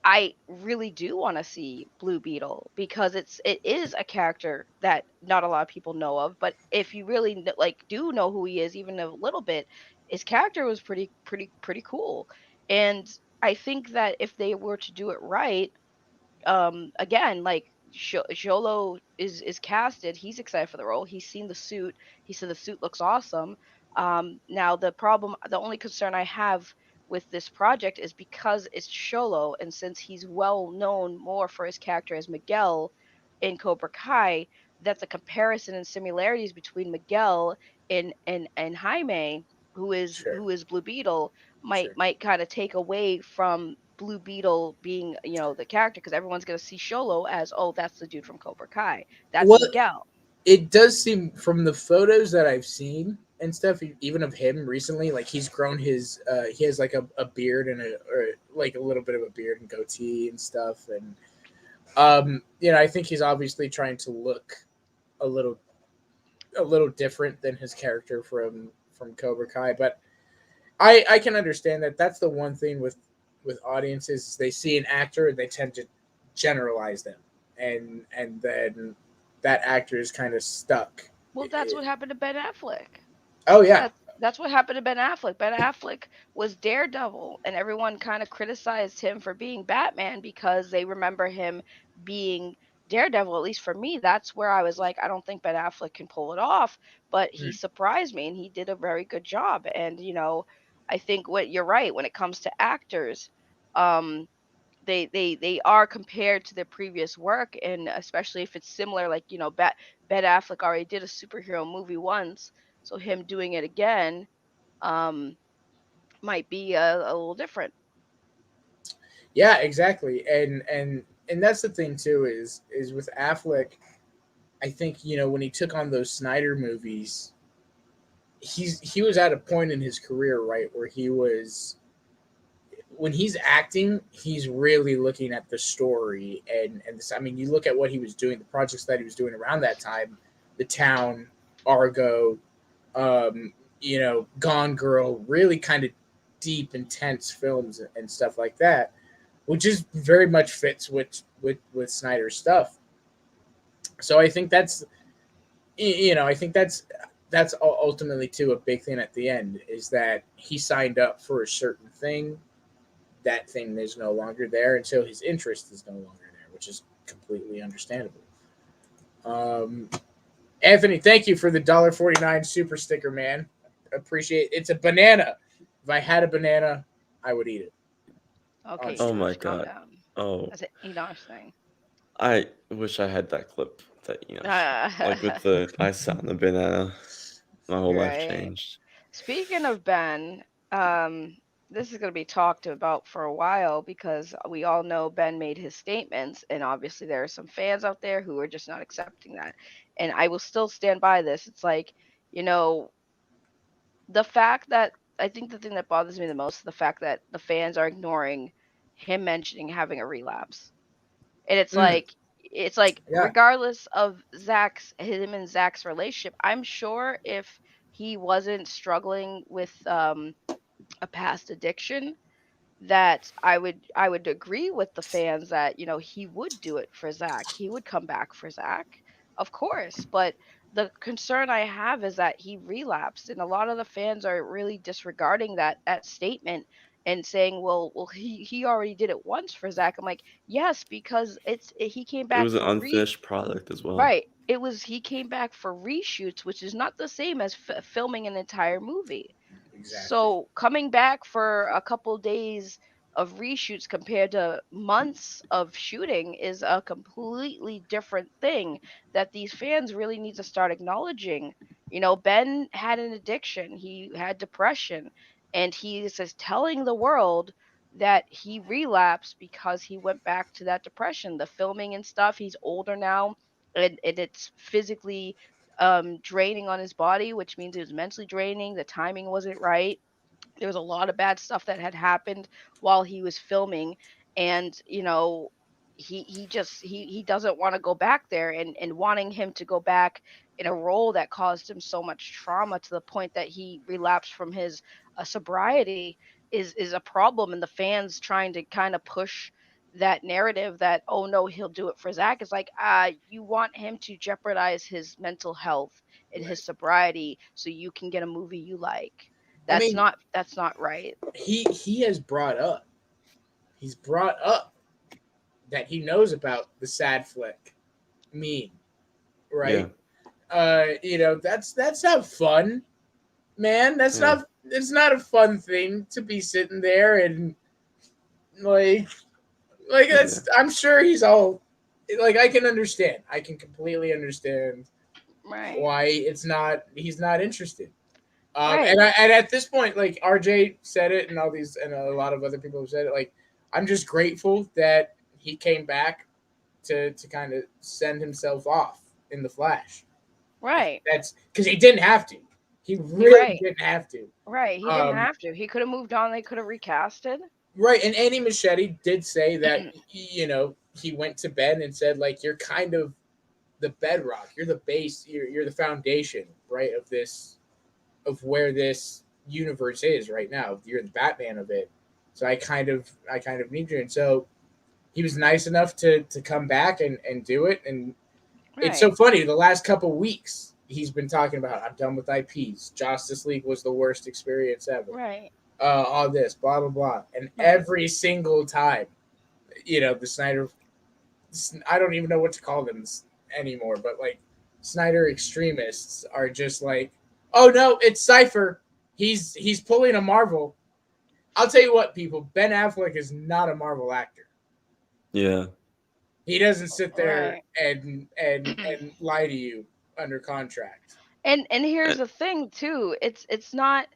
I really do want to see Blue Beetle because it is a character that not a lot of people know of, but if you really like do know who he is even a little bit, his character was pretty cool. And I think that if they were to do it right, again, like Jolo is casted. He's excited for the role. He's seen the suit. He said the suit looks awesome. Now the only concern I have with this project is because it's Sholo, and since he's well known more for his character as Miguel in Cobra Kai, that the comparison and similarities between Miguel and Jaime, Sure, who is Blue Beetle, sure. might kind of take away from Blue Beetle being, the character because everyone's gonna see Sholo as, oh, that's the dude from Cobra Kai. That's Well, Miguel. it does seem from the photos that I've seen and stuff, even of him recently, like he's grown his, he has like a beard and or like a little bit of a beard and goatee and stuff, and I think he's obviously trying to look a little different than his character from Cobra Kai, but I can understand that. That's the one thing with audiences is they see an actor and they tend to generalize them, and then that actor is kind of stuck. Well, that's what happened to Ben Affleck. Oh yeah. That's what happened to Ben Affleck. Ben Affleck was Daredevil, and everyone kind of criticized him for being Batman because they remember him being Daredevil. At least for me, that's where I was like, I don't think Ben Affleck can pull it off, but he Mm. surprised me and he did a very good job. And I think what you're right when it comes to actors, um, they are compared to their previous work, and especially if it's similar, like Ben Affleck already did a superhero movie once, so him doing it again um might be a little different. Yeah, exactly. And that's the thing too is with Affleck. I think when he took on those Snyder movies, he was at a point in his career, right, where he was, when he's acting, he's really looking at the story and this. I mean, you look at what he was doing, the projects that he was doing around that time, The Town, Argo, Gone Girl, really kind of deep, intense films and stuff like that, which is very much fits with Snyder's stuff. So I think I think that's ultimately too a big thing at the end is that he signed up for a certain thing. That thing is no longer there, and so his interest is no longer there, which is completely understandable. Um, Anthony, thank you for the $1.49 super sticker, man. Appreciate it. It's a banana. If I had a banana, I would eat it on Okay, Oh stream. my Enosh, calm god. down. Oh, That's an Enosh thing. I wish I had that clip that, like with the I sound the banana. My whole life Right. changed. Speaking of Ben, this is going to be talked about for a while because we all know Ben made his statements, and obviously there are some fans out there who are just not accepting that. And I will still stand by this. It's like, you know, the fact that I think the thing that bothers me the most is the fact that the fans are ignoring him mentioning having a relapse. And Mm, it's like yeah. regardless of him and Zach's relationship, I'm sure if he wasn't struggling with a past addiction, that I would agree with the fans that he would do it for Zach. He would come back for Zach, of course. But the concern I have is that he relapsed, and a lot of the fans are really disregarding that statement and saying, "Well, he already did it once for Zach." I'm like, yes, because he came It back was an for unfinished product as well. right. He came back for reshoots, which is not the same as filming an entire movie. Exactly. So coming back for a couple days of reshoots compared to months of shooting is a completely different thing that these fans really need to start acknowledging. Ben had an addiction, he had depression, and he is just telling the world that he relapsed because he went back to that depression. The filming and stuff, he's older now, and it's physically draining on his body, which means it was mentally draining. The timing wasn't right. There was a lot of bad stuff that had happened while he was filming, and he doesn't want to go back there, and wanting him to go back in a role that caused him so much trauma to the point that he relapsed from his sobriety is a problem, and the fans trying to kind of push that narrative that, oh no, he'll do it for Zach, is like, you want him to jeopardize his mental health and Right. his sobriety so you can get a movie you like. I mean, That's not right. he has brought up. He's brought up that he knows about the sad flick meme, Yeah. right? That's not fun, man. That's Yeah. not. It's not a fun thing to be sitting there and like Yeah. that's. I'm sure he's all like I can understand. I can completely understand Right. why it's not. He's not interested. Right. And at this point, like RJ said it, and all these, and a lot of other people have said it. Like, I'm just grateful that he came back to kind of send himself off in the Flash. Right. That's because he didn't have to. He really Right. didn't have to. Right. He didn't Um, have to. He could have moved on. They could have recasted. right. And Annie Machete did say that he went to Ben and said like you're kind of the bedrock. You're the base. You're the foundation, right, of this, of where this universe is right now. You're the Batman of it. So I kind of need you. And so he was nice enough to come back and do it. And it's so Right. funny. The last couple weeks he's been talking about I'm done with IPs. Justice League was the worst experience ever. Right. All this, blah blah blah. And Right. every single time, the Snyder, I don't even know what to call them anymore, but like Snyder extremists are just like, oh no, it's Cypher. He's pulling a Marvel. I'll tell you what, people. Ben Affleck is not a Marvel actor. Yeah. He doesn't sit there Right. and lie to you under contract. And here's Uh, the thing too. It's not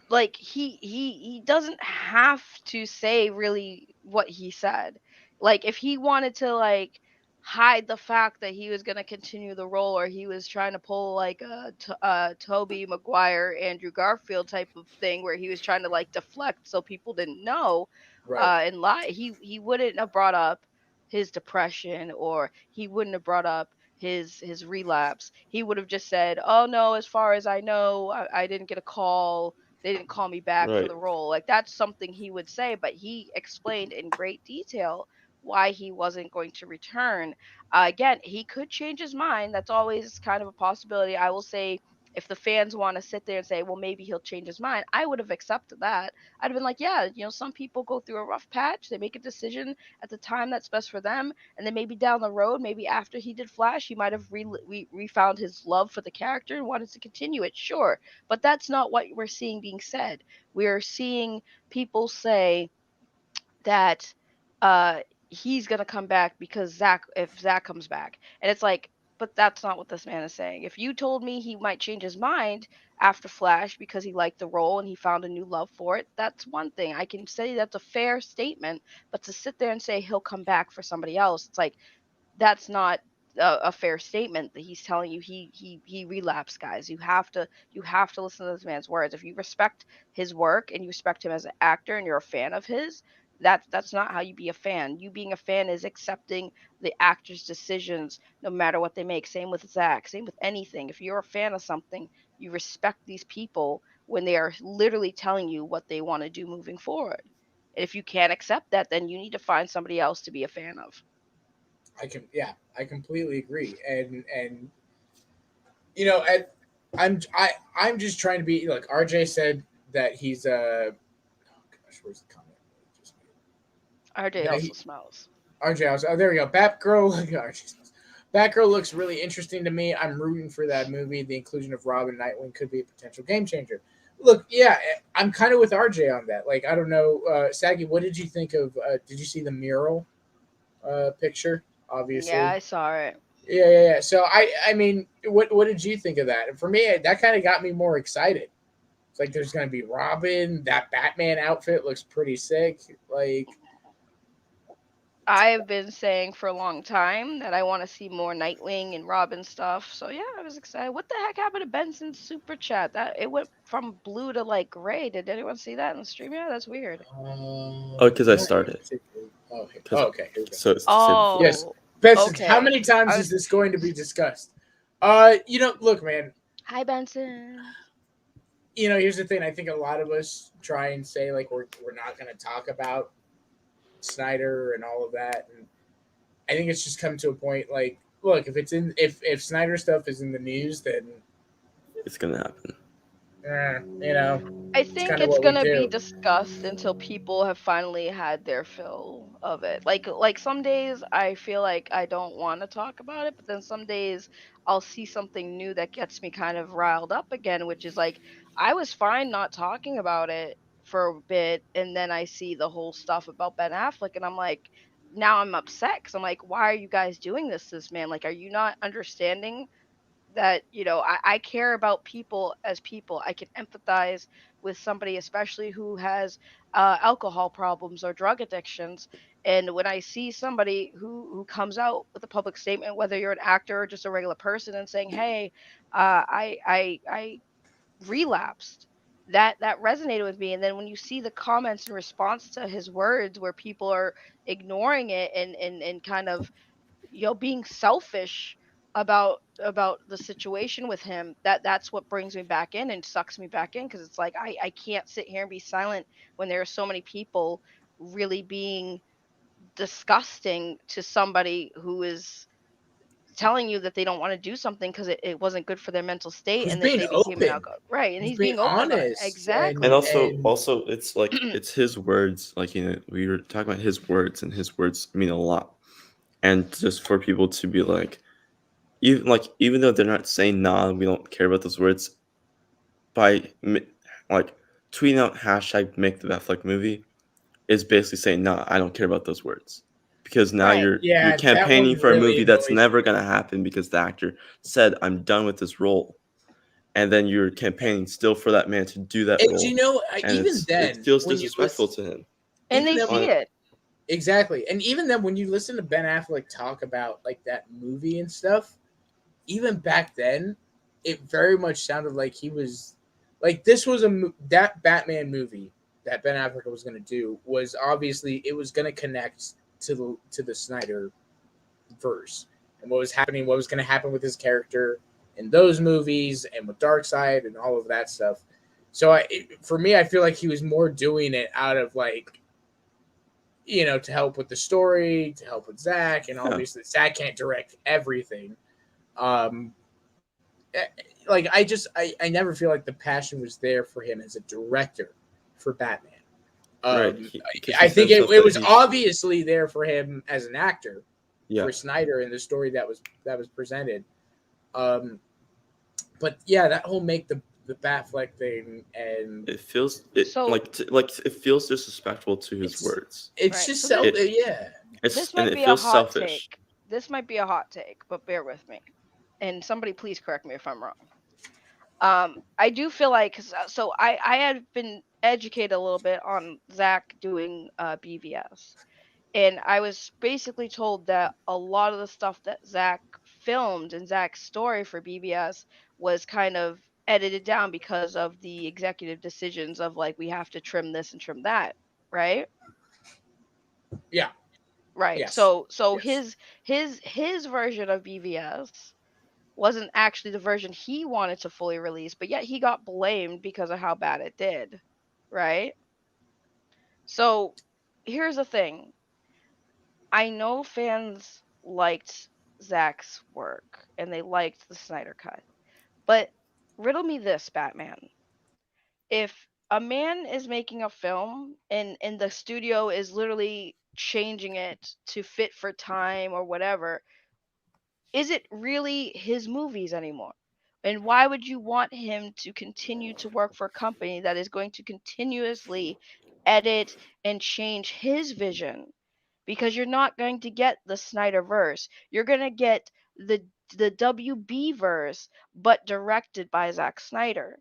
like he doesn't have to say really what he said. Like if he wanted to like hide the fact that he was going to continue the role, or he was trying to pull like a Toby Maguire, Andrew Garfield type of thing where he was trying to like deflect so people didn't know, Right. and lie, he wouldn't have brought up his depression, or he wouldn't have brought up his relapse. He would have just said, oh no, as far as I know, I didn't get a call, they didn't call me back for right. the role. Like that's something he would say, but he explained in great detail why he wasn't going to return. Again, he could change his mind. That's always kind of a possibility. I will say, if the fans want to sit there and say, well, maybe he'll change his mind, I would have accepted that. I'd have been like, yeah, some people go through a rough patch. They make a decision at the time that's best for them. And then maybe down the road, maybe after he did Flash, he might have refound his love for the character and wanted to continue it. Sure. But that's not what we're seeing being said. We're seeing people say that he's gonna come back because if Zach comes back, and it's like, but that's not what this man is saying. If you told me he might change his mind after Flash because he liked the role and he found a new love for it, that's one thing. I can say that's a fair statement. But to sit there and say he'll come back for somebody else, it's like, that's not a fair statement. That he's telling you he relapsed. Guys, you have to listen to this man's words. If you respect his work and you respect him as an actor and you're a fan of his, that's not how you be a fan. You being a fan is accepting the actor's decisions no matter what they make. Same with Zach, same with anything. If you're a fan of something, you respect these people when they are literally telling you what they want to do moving forward. And if you can't accept that, then you need to find somebody else to be a fan of. I completely agree. And you know, at, I'm just trying to be like RJ said that he's oh gosh, where's the comment? Just RJ that also he smells. RJ, oh there we go. Batgirl, RJ, Batgirl looks really interesting to me. I'm rooting for that movie. The inclusion of Robin Nightwing could be a potential game changer. Look, yeah, I'm kind of with RJ on that. Like, I don't know, Saggy, what did you think of? Did you see the mural picture? Yeah, Obviously, I saw it. yeah. So I mean, what did you think of that? And for me, that kind of got me more excited. It's like there's gonna be Robin. That Batman outfit looks pretty sick. Like, I've been saying for a long time that I want to see more Nightwing and Robin stuff. So yeah, I was excited. What the heck happened to Benson's super chat? That it went from blue to like gray. Did anyone see that in the stream? Yeah, that's weird. Oh, because I not started. particularly. Oh, Because okay. Here we go. so it's disabled. Yes, Oh, Benson. How okay. many times I is was. this going to be discussed? Look, man. Hi, Benson. Here's the thing. I think a lot of us try and say like we're not going to talk about Snyder and all of that. And I think it's just come to a point like, look, if Snyder stuff is in the news, then It's gonna happen. you know, I it's think kind of it's what we gonna be do. discussed until people have finally had their fill of it. Like some days I feel like I don't want to talk about it, but then some days I'll see something new that gets me kind of riled up again, which is like I was fine not talking about it for a bit, and then I see the whole stuff about Ben Affleck, and I'm like, now I'm upset because I'm like, why are you guys doing this to this man? Like, are you not understanding that I care about people as people. I can empathize with somebody, especially who has alcohol problems or drug addictions. And when I see somebody who comes out with a public statement, whether you're an actor or just a regular person, and saying, "Hey, I relapsed," that resonated with me. And then when you see the comments in response to his words, where people are ignoring it and kind of being selfish about the situation with him, that's what brings me back in and sucks me back in, because it's like I can't sit here and be silent when there are so many people really being disgusting to somebody who is telling you that they don't want to do something because it wasn't good for their mental state, Who's and that being they became an open? alcoholic, right? And Who's he's being being open about it. honest? And Exactly. also, it's like it's his words. Like we were talking about his words, and his words mean a lot. And just for people to be like, even though they're not saying nah, we don't care about those words, by like tweeting out hashtag make the Affleck movie is basically saying nah, I don't care about those words, because now Right. you're Yeah, that campaigning one for a really movie that's annoys never me. gonna happen because the actor said I'm done with this role, and then you're campaigning still for that man to do that And role, and even it then, feels when you disrespectful listen, to him. And even they then, see On it. exactly, and even then, when you listen to Ben Affleck talk about like that movie and stuff, even back then, it very much sounded like he was like this was that Batman movie that Ben Affleck was going to do was obviously it was going to connect to the Snyder verse and what was going to happen with his character in those movies and with Darkseid and all of that stuff. So for me, I feel like he was more doing it out of like to help with the story, to help with Zach, and yeah, obviously Zach can't direct everything. Um, like I never feel like the passion was there for him as a director for Batman. right. Um, Because he I said think stuff it that was he obviously there for him as an actor yeah. for Snyder and the story that was presented. Um, but yeah, that whole make the Batfleck thing and It feels it So like it feels disrespectful to his it's words. it's right. just So self this It yeah. this and might it be a feels hot selfish. take. This might be a hot take, but bear with me. And somebody please correct me if I'm wrong. I do feel like, so I had been educated a little bit on Zach doing BVS, and I was basically told that a lot of the stuff that Zach filmed and Zach's story for BVS was kind of edited down because of the executive decisions of like we have to trim this and trim that, right? Yeah. Right. Yes. So Yes. his version of BVS wasn't actually the version he wanted to fully release, but yet he got blamed because of how bad it did, right? So here's the thing. I know fans liked Zach's work and they liked the Snyder cut. But riddle me this, Batman. If a man is making a film and the studio is literally changing it to fit for time or whatever, is it really his movies anymore? And why would you want him to continue to work for a company that is going to continuously edit and change his vision? Because you're not going to get the Snyderverse. You're going to get the WB verse, but directed by Zack Snyder.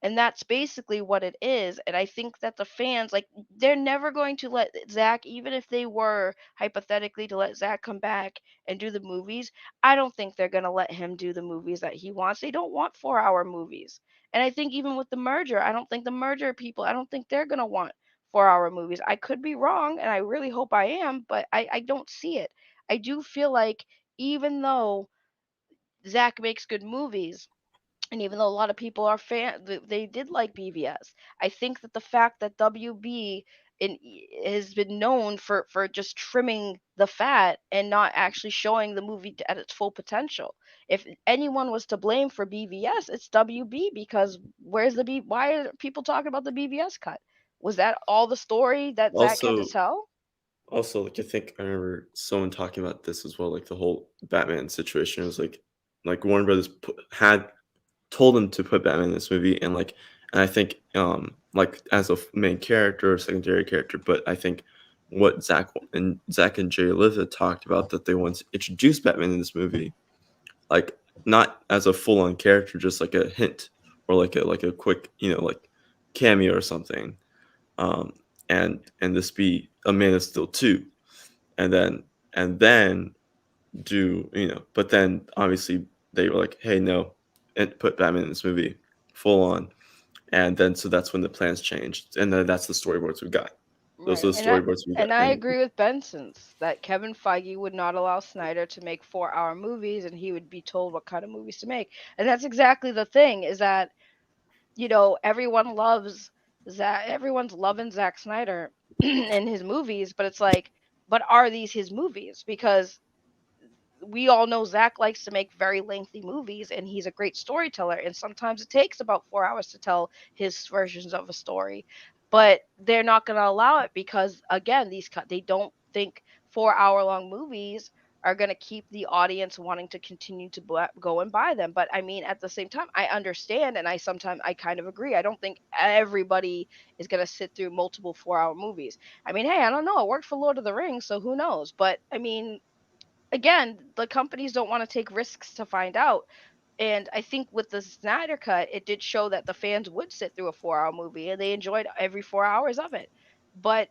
And that's basically what it is. And I think that the fans, like, they're never going to let Zach, even if they were hypothetically to let Zach come back and do the movies, I don't think they're going to let him do the movies that he wants. They don't want 4-hour movies. And I think even with the merger, I don't think the merger people, I don't think they're going to want 4-hour movies. I could be wrong, and I really hope I am, but I don't see it. I do feel like even though Zach makes good movies, and even though a lot of people are they did like BVS, I think that the fact that WB has been known for just trimming the fat and not actually showing the movie at its full potential. If anyone was to blame for BVS, it's WB, because where's the why are people talking about the BVS cut? Was that all the story that Zach had to Also, tell? like I think I remember someone talking about this as well, like the whole Batman situation. It was like Warner Brothers had told him to put Batman in this movie, and I think like as a main character or secondary character, but I think what Zach and Jay Liza talked about, that they want to introduce Batman in this movie, like not as a full on character, just like a hint or like a quick like cameo or something, um, and this be a Man of Steel 2, and then do but then obviously they were like, hey, no, and put Batman in this movie full on, and then so that's when the plans changed, and then that's the storyboards we got. Those Right. are the storyboards we got. And I agree with Benson's that Kevin Feige would not allow Snyder to make 4-hour movies, and he would be told what kind of movies to make. And that's exactly the thing, is that, everyone loves Zack, everyone's loving Zack Snyder and his movies, but it's like, but are these his movies? Because we all know Zach likes to make very lengthy movies, and he's a great storyteller. And sometimes it takes about 4 hours to tell his versions of a story, but they're not going to allow it because, again, they don't think 4-hour long movies are going to keep the audience wanting to continue to go and buy them. But I mean, at the same time, I understand, and I kind of agree. I don't think everybody is going to sit through multiple 4-hour movies. I mean, hey, I don't know. It worked for Lord of the Rings, so who knows? But I mean, again, the companies don't want to take risks to find out. And I think with the Snyder Cut, it did show that the fans would sit through a 4-hour movie and they enjoyed every 4 hours of it. But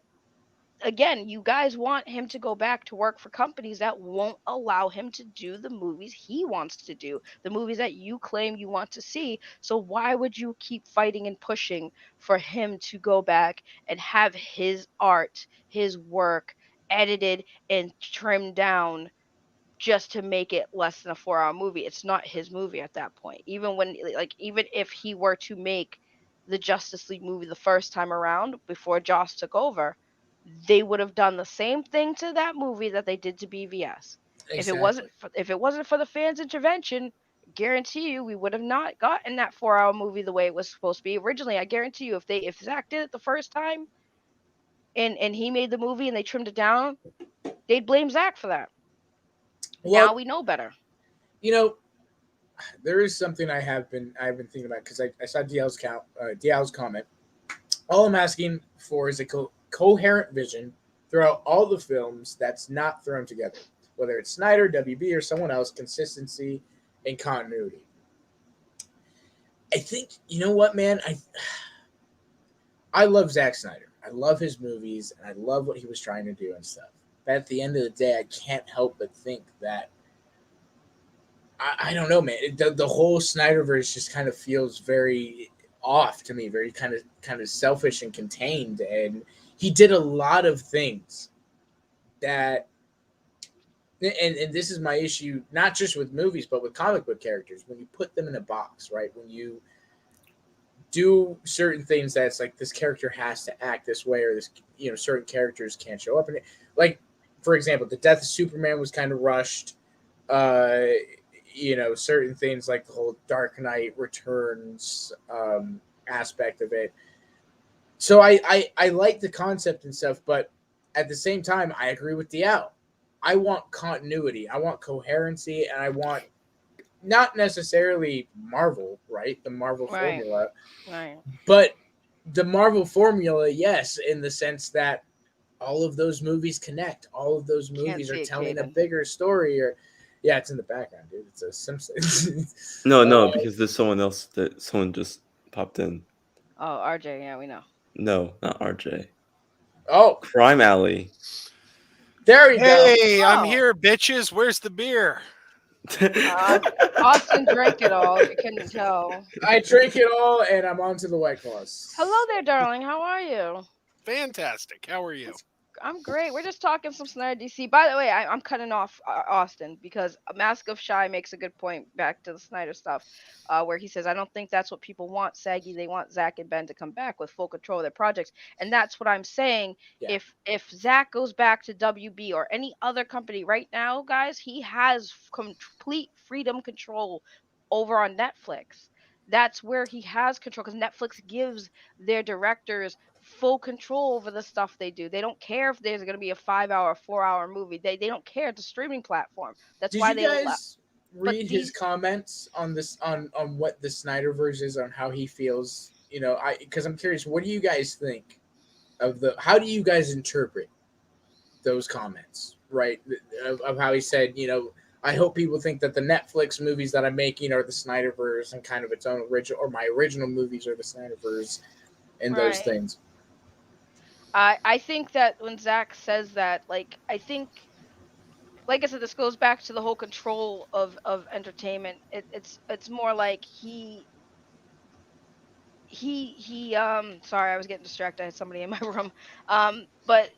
again, you guys want him to go back to work for companies that won't allow him to do the movies he wants to do, the movies that you claim you want to see. So why would you keep fighting and pushing for him to go back and have his art, his work edited and trimmed down just to make it less than a 4-hour movie? It's not his movie at that point. Even if he were to make the Justice League movie the first time around before Joss took over, they would have done the same thing to that movie that they did to BVS. Exactly. If it wasn't for the fans' intervention, guarantee you we would have not gotten that 4-hour movie the way it was supposed to be originally. I guarantee you, if Zach did it the first time and he made the movie and they trimmed it down, they'd blame Zach for that. Well, Now we know better. There is something I've been thinking about, because I saw Dial's comment. All I'm asking for is a coherent vision throughout all the films that's not thrown together, whether it's Snyder, WB, or someone else. Consistency and continuity. I think, you know what, man, I love Zack Snyder. I love his movies, and I love what he was trying to do and stuff. But at the end of the day, I can't help but think that I don't know, man. The whole Snyderverse just kind of feels very off to me, very kind of selfish and contained. And he did a lot of things that, and this is my issue, not just with movies, but with comic book characters. When you put them in a box, right? When you do certain things that's like, this character has to act this way, or this, certain characters can't show up in it. Like, for example, the death of Superman was kind of rushed. Certain things like the whole Dark Knight Returns aspect of it. So I like the concept and stuff, but at the same time, I agree with Dial. I want continuity. I want coherency, and I want not necessarily Marvel, right? The Marvel formula. Right. But the Marvel formula, yes, in the sense that all of those movies connect. All of those movies are telling a bigger story. Or, yeah, it's in the background, dude. It's a Simpsons. No, because there's someone else that someone just popped in. Oh, RJ, yeah, we know. No, not RJ. Oh, Crime Alley. There you go. Hey, I'm here, bitches. Where's the beer? Austin drank it all, if you couldn't tell. I drink it all, and I'm on to the White Claws. Hello there, darling. How are you? Fantastic. How are you? I'm great. We're just talking some Snyder DC. By the way, I'm cutting off Austin because Mask of Shy makes a good point back to the Snyder stuff, where he says, "I don't think that's what people want, Saggy. They want Zach and Ben to come back with full control of their projects." And that's what I'm saying. Yeah. If Zach goes back to WB or any other company right now, guys, he has complete freedom control over on Netflix. That's where he has control because Netflix gives their directors full control over the stuff they do. They don't care if there's going to be a 5 hour, 4 hour movie. They don't care. It's a streaming platform. That's Did why you they allow. guys But read his these, comments on this on what the Snyderverse is, on how he feels? Because I'm curious, what do you guys think of how do you guys interpret those comments, right? Of how he said, I hope people think that the Netflix movies that I'm making are the Snyderverse and kind of its own original, or my original movies are the Snyderverse and those right. things. I think that when Zach says that, like, I think, like I said, this goes back to the whole control of entertainment. It's more like sorry, I was getting distracted. I had somebody in my room. But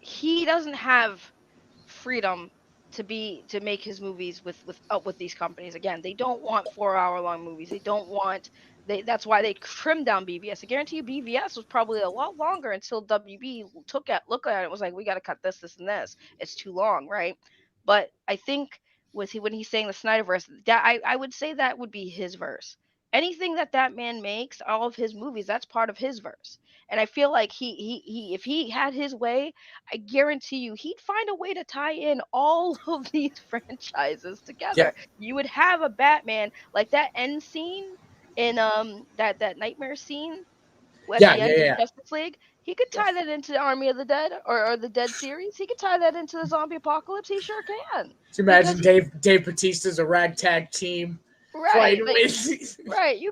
he doesn't have freedom to make his movies with these companies. Again, they don't want 4 hour long movies. They don't want that's why they trimmed down BVS. I guarantee you BVS was probably a lot longer until WB look at it, was like, we got to cut this and this. It's too long, right? But I think when he's saying the Snyderverse, that I would say that would be his verse. Anything that man makes, all of his movies, that's part of his verse. And I feel like he if he had his way, I guarantee you he'd find a way to tie in all of these franchises Yeah, together. You would have a Batman like that end scene in that nightmare scene at yeah, the yeah, end of yeah. Justice League. He could tie Yes. that into the Army of the Dead or the Dead series. He could tie that into the zombie apocalypse. He sure can. So Because imagine Dave Bautista's a ragtag team right, fighting like with. right, he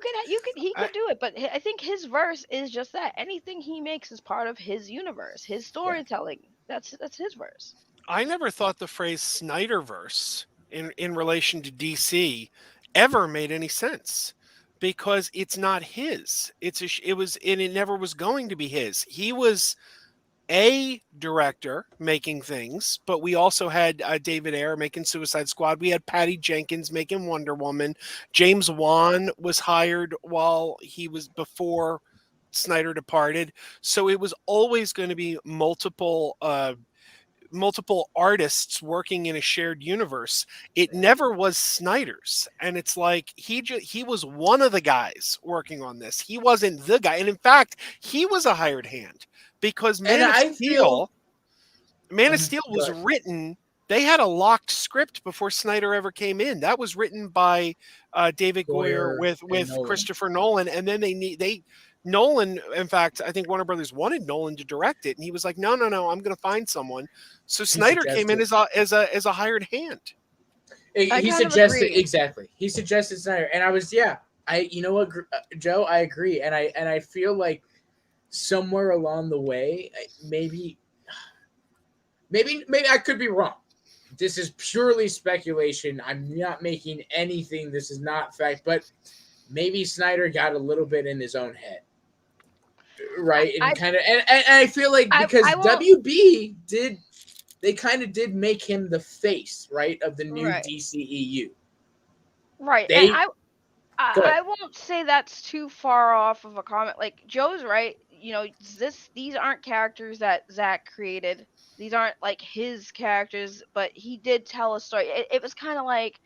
I, could do it, but I think his verse is just that. Anything he makes is part of his universe, his Yeah, storytelling. That's his verse. I never thought the phrase Snyderverse in relation to DC ever made any sense because it's not his. It was and it never was going to be his. He was a director making things, but we also had David Ayer making Suicide Squad. We had Patty Jenkins making Wonder Woman. James Wan was hired while he was before Snyder departed. So it was always going to be multiple artists working in a shared universe. It never was Snyder's, and it's like he was one of the guys working on this. He wasn't the guy, and in fact, he was a hired hand because and I feel. Man of Steel was Good. written. They had a locked script before Snyder ever came in. That was written by David Goyer Goyer and with Nolan. Christopher Nolan, and then they Nolan. In fact, I think Warner Brothers wanted Nolan to direct it, and he was like, "No, no, no, I'm going to find someone." So He Snyder came in suggested. as a hired hand. I He kind of suggested agree. exactly. He suggested Snyder, and I was you know what, Joe, I agree, and I feel like somewhere along the way, maybe I could be wrong. This is purely speculation. I'm not making anything. This is not fact, but maybe Snyder got a little bit in his own head, right? And I kind of, and I feel like because I won't. WB did, they kind of did make him the face, right, of the new Right, DCEU. right, and They go ahead. I won't say that's too far off of a comment. Like Joe's right. These aren't characters that Zach created. These aren't like his characters, but he did tell a story. It was kind of like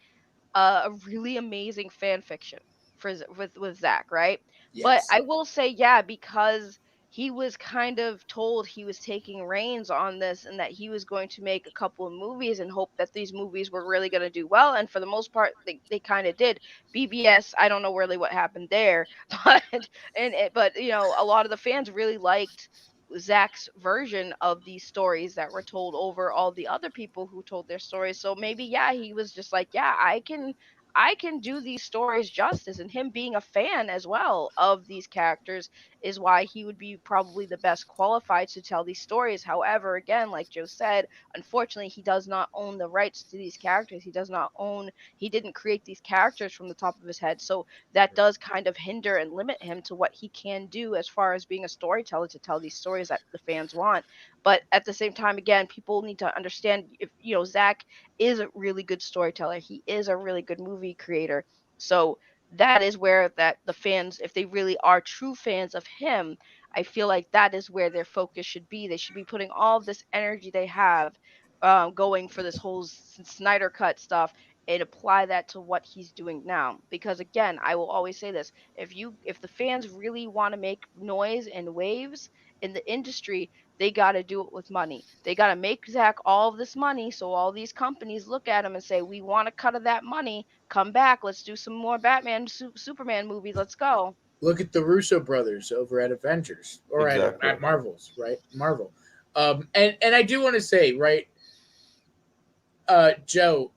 a really amazing fan fiction with Zach, right? But Yes. I will say, yeah, because he was kind of told he was taking reins on this and that he was going to make a couple of movies and hope that these movies were really going to do well. And for the most part, they kind of did. BBS, I don't know really what happened there, but but a lot of the fans really liked Zach's version of these stories that were told over all the other people who told their stories. So maybe yeah, he was just like, yeah, I can do these stories justice, and him being a fan as well of these characters is why he would be probably the best qualified to tell these stories. However, again, like Joe said, unfortunately he does not own the rights to these characters. He didn't create these characters from the top of his head. So that does kind of hinder and limit him to what he can do as far as being a storyteller to tell these stories that the fans want. But at the same time, again, people need to understand, if Zach is a really good storyteller. He is a really good movie creator. So that is where that the fans, if they really are true fans of him, I feel like that is where their focus should be. They should be putting all of this energy they have, going for this whole Snyder cut stuff, and apply that to what he's doing now. Because again, I will always say this: if the fans really want to make noise and waves in the industry, they got to do it with money. They got to make Zach all of this money, so all these companies look at him and say, "We want a cut of that money. Come back. Let's do some more Batman, Superman movies. Let's go." Look at the Russo brothers over at Avengers or Exactly. at Marvel's, right? Marvel. And I do want to say, right, Joe,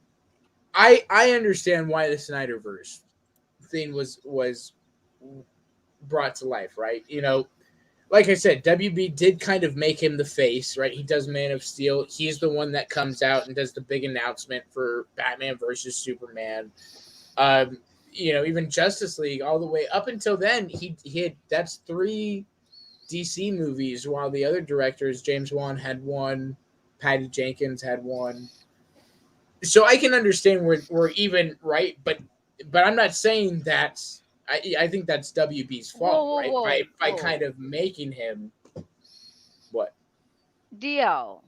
I understand why the Snyderverse thing was brought to life, right? Like I said, WB did kind of make him the face, right? He does Man of Steel. He's the one that comes out and does the big announcement for Batman versus Superman. Even Justice League, all the way up until then, he had, that's 3 DC movies, while the other directors, James Wan had one, Patty Jenkins had one. So I can understand we're even, right, but I'm not saying that's. I think that's WB's fault, Whoa, right? whoa, By whoa. kind of making him what? DL,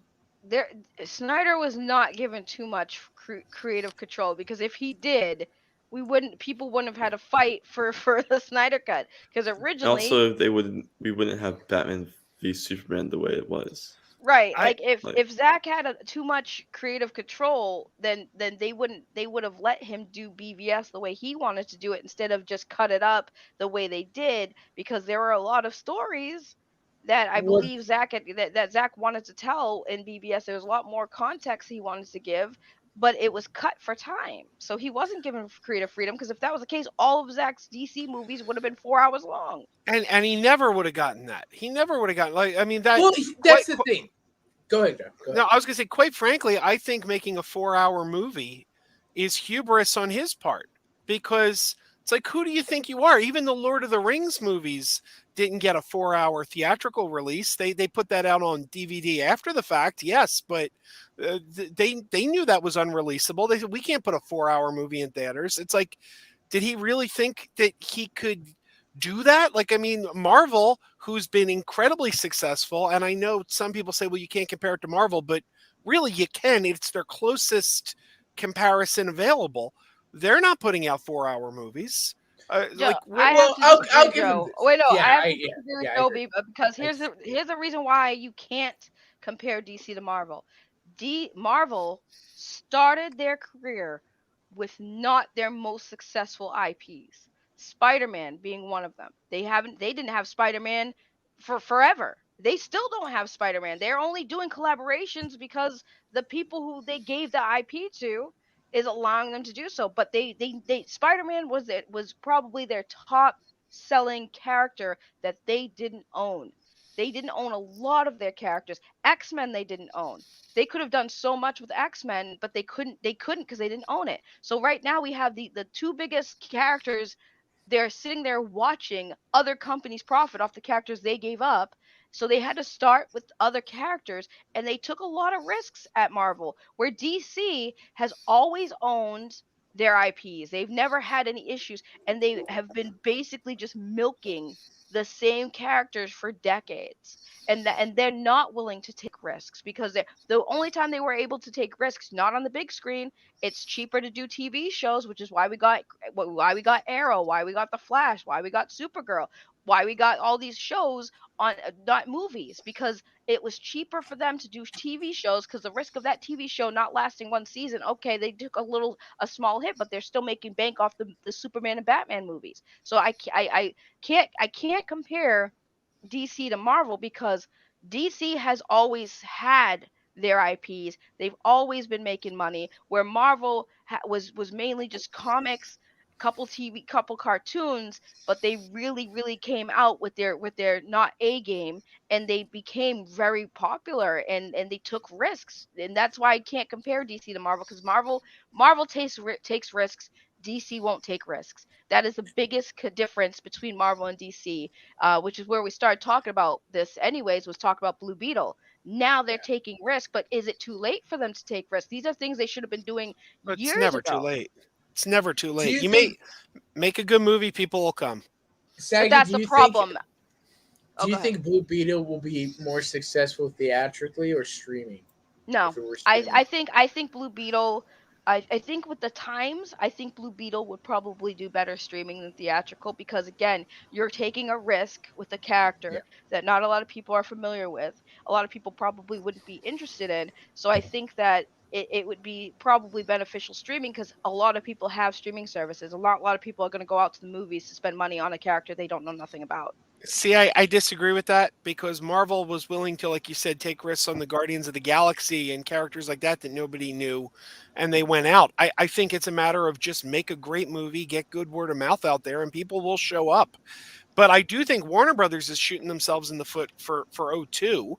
there Snyder was not given too much creative control, because if he did, people wouldn't have had a fight for the Snyder cut, because And originally, also, we wouldn't have Batman v Superman the way it was. right, I like if Like, if Zach had too much creative control, then they would have let him do BVS the way he wanted to do it, instead of just cut it up the way they did, because there were a lot of stories that I What? believe that Zach wanted to tell in BBS. There was a lot more context he wanted to give, but it was cut for time. So he wasn't given creative freedom, because if that was the case, all of Zach's DC movies would have been 4 hours long. and he never would have gotten that. He never would have gotten, like, I mean, that Well, quite, that's the thing. Go ahead, Joe. Go ahead. no, I was gonna say, quite frankly, I think making a 4-hour movie is hubris on his part, because it's like, who do you think you are? Even the Lord of the Rings movies didn't get a 4-hour theatrical release. They put that out on DVD after the fact, yes, but they knew that was unreleasable. They said, we can't put a 4-hour movie in theaters. It's like, did he really think that he could do that? Like, I mean, Marvel, who's been incredibly successful, and I know some people say, well, you can't compare it to Marvel, but really you can. It's their closest comparison available. They're not putting out 4-hour movies. Joe, Like, I Well, have to I'll disagree, give him Joe. this. Wait, no, Yeah, I have to yeah, disagree with yeah, I Joe, agree. because I, here's the reason why you can't compare DC to Marvel. Marvel started their career with not their most successful IPs. Spider-Man being one of them. They didn't have Spider-Man for forever. They still don't have Spider-Man. They're only doing collaborations because the people who they gave the IP to is allowing them to do so. But they Spider-Man was probably their top selling character that they didn't own. They didn't own a lot of their characters. X-Men they didn't own. They could have done so much with X-Men, but they couldn't because they didn't own it. So right now we have the 2 biggest characters. They're sitting there watching other companies profit off the characters they gave up. So they had to start with other characters, and they took a lot of risks at Marvel, where DC has always owned their IPs. They've never had any issues, and they have been basically just milking the same characters for decades. And they're not willing to take risks, because the only time they were able to take risks, not on the big screen. It's cheaper to do TV shows, which is why we got Arrow, why we got The Flash, why we got Supergirl, why we got all these shows on, not movies, because it was cheaper for them to do TV shows, because the risk of that TV show not lasting one season, okay, they took a small hit, but they're still making bank off the Superman and Batman movies. So I can't compare DC to Marvel, because DC has always had their IPs. They've always been making money, where Marvel was mainly just comics, couple TV, couple cartoons, but they really came out with their not A game, and they became very popular, and they took risks. And that's why I can't compare DC to Marvel, because Marvel takes risks. DC won't take risks. That is the biggest difference between Marvel and DC, which is where we started talking about this anyways, was talk about Blue Beetle. Now they're Yeah. taking risk, but is it too late for them to take risks? These are things they should have been doing It's years never too ago. late. It's never too Do late. you You may think, make a good movie, people will come. But Saggy? that's the problem. Do Oh, you go ahead. think Blue Beetle will be more successful theatrically or streaming? No, If it were I streaming, I think I think Blue Beetle. I think with the times, I think Blue Beetle would probably do better streaming than theatrical because again, you're taking a risk with a yeah, character that not a lot of people are familiar with. A lot of people probably wouldn't be interested in. So I think that it would be probably beneficial streaming because a lot of people have streaming services. A lot of people are going to go out to the movies to spend money on a character they don't know nothing about. See, I disagree with that because Marvel was willing to, like you said, take risks on the Guardians of the Galaxy and characters like that that nobody knew, and they went out. I think it's a matter of just make a great movie, get good word of mouth out there, and people will show up. But I do think Warner Brothers is shooting themselves in the foot for O2,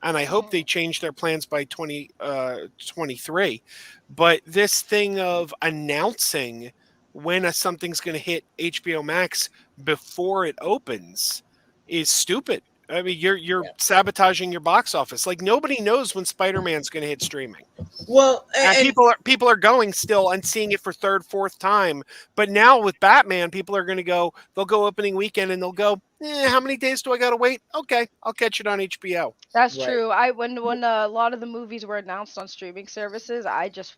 and I hope they Mhm. change their plans by 2023. But this thing of announcing when something's going to hit HBO Max before it opens is stupid. I mean, you're yeah. sabotaging your box office. Like nobody knows when Spider-Man's going to hit streaming. Well, And and people are going still and seeing it for third, fourth time. But now with Batman, people are going to go. They'll go opening weekend and they'll go. How many days do I got to wait? Okay, I'll catch it on HBO. That's right. true. I when a lot of the movies were announced on streaming services, I just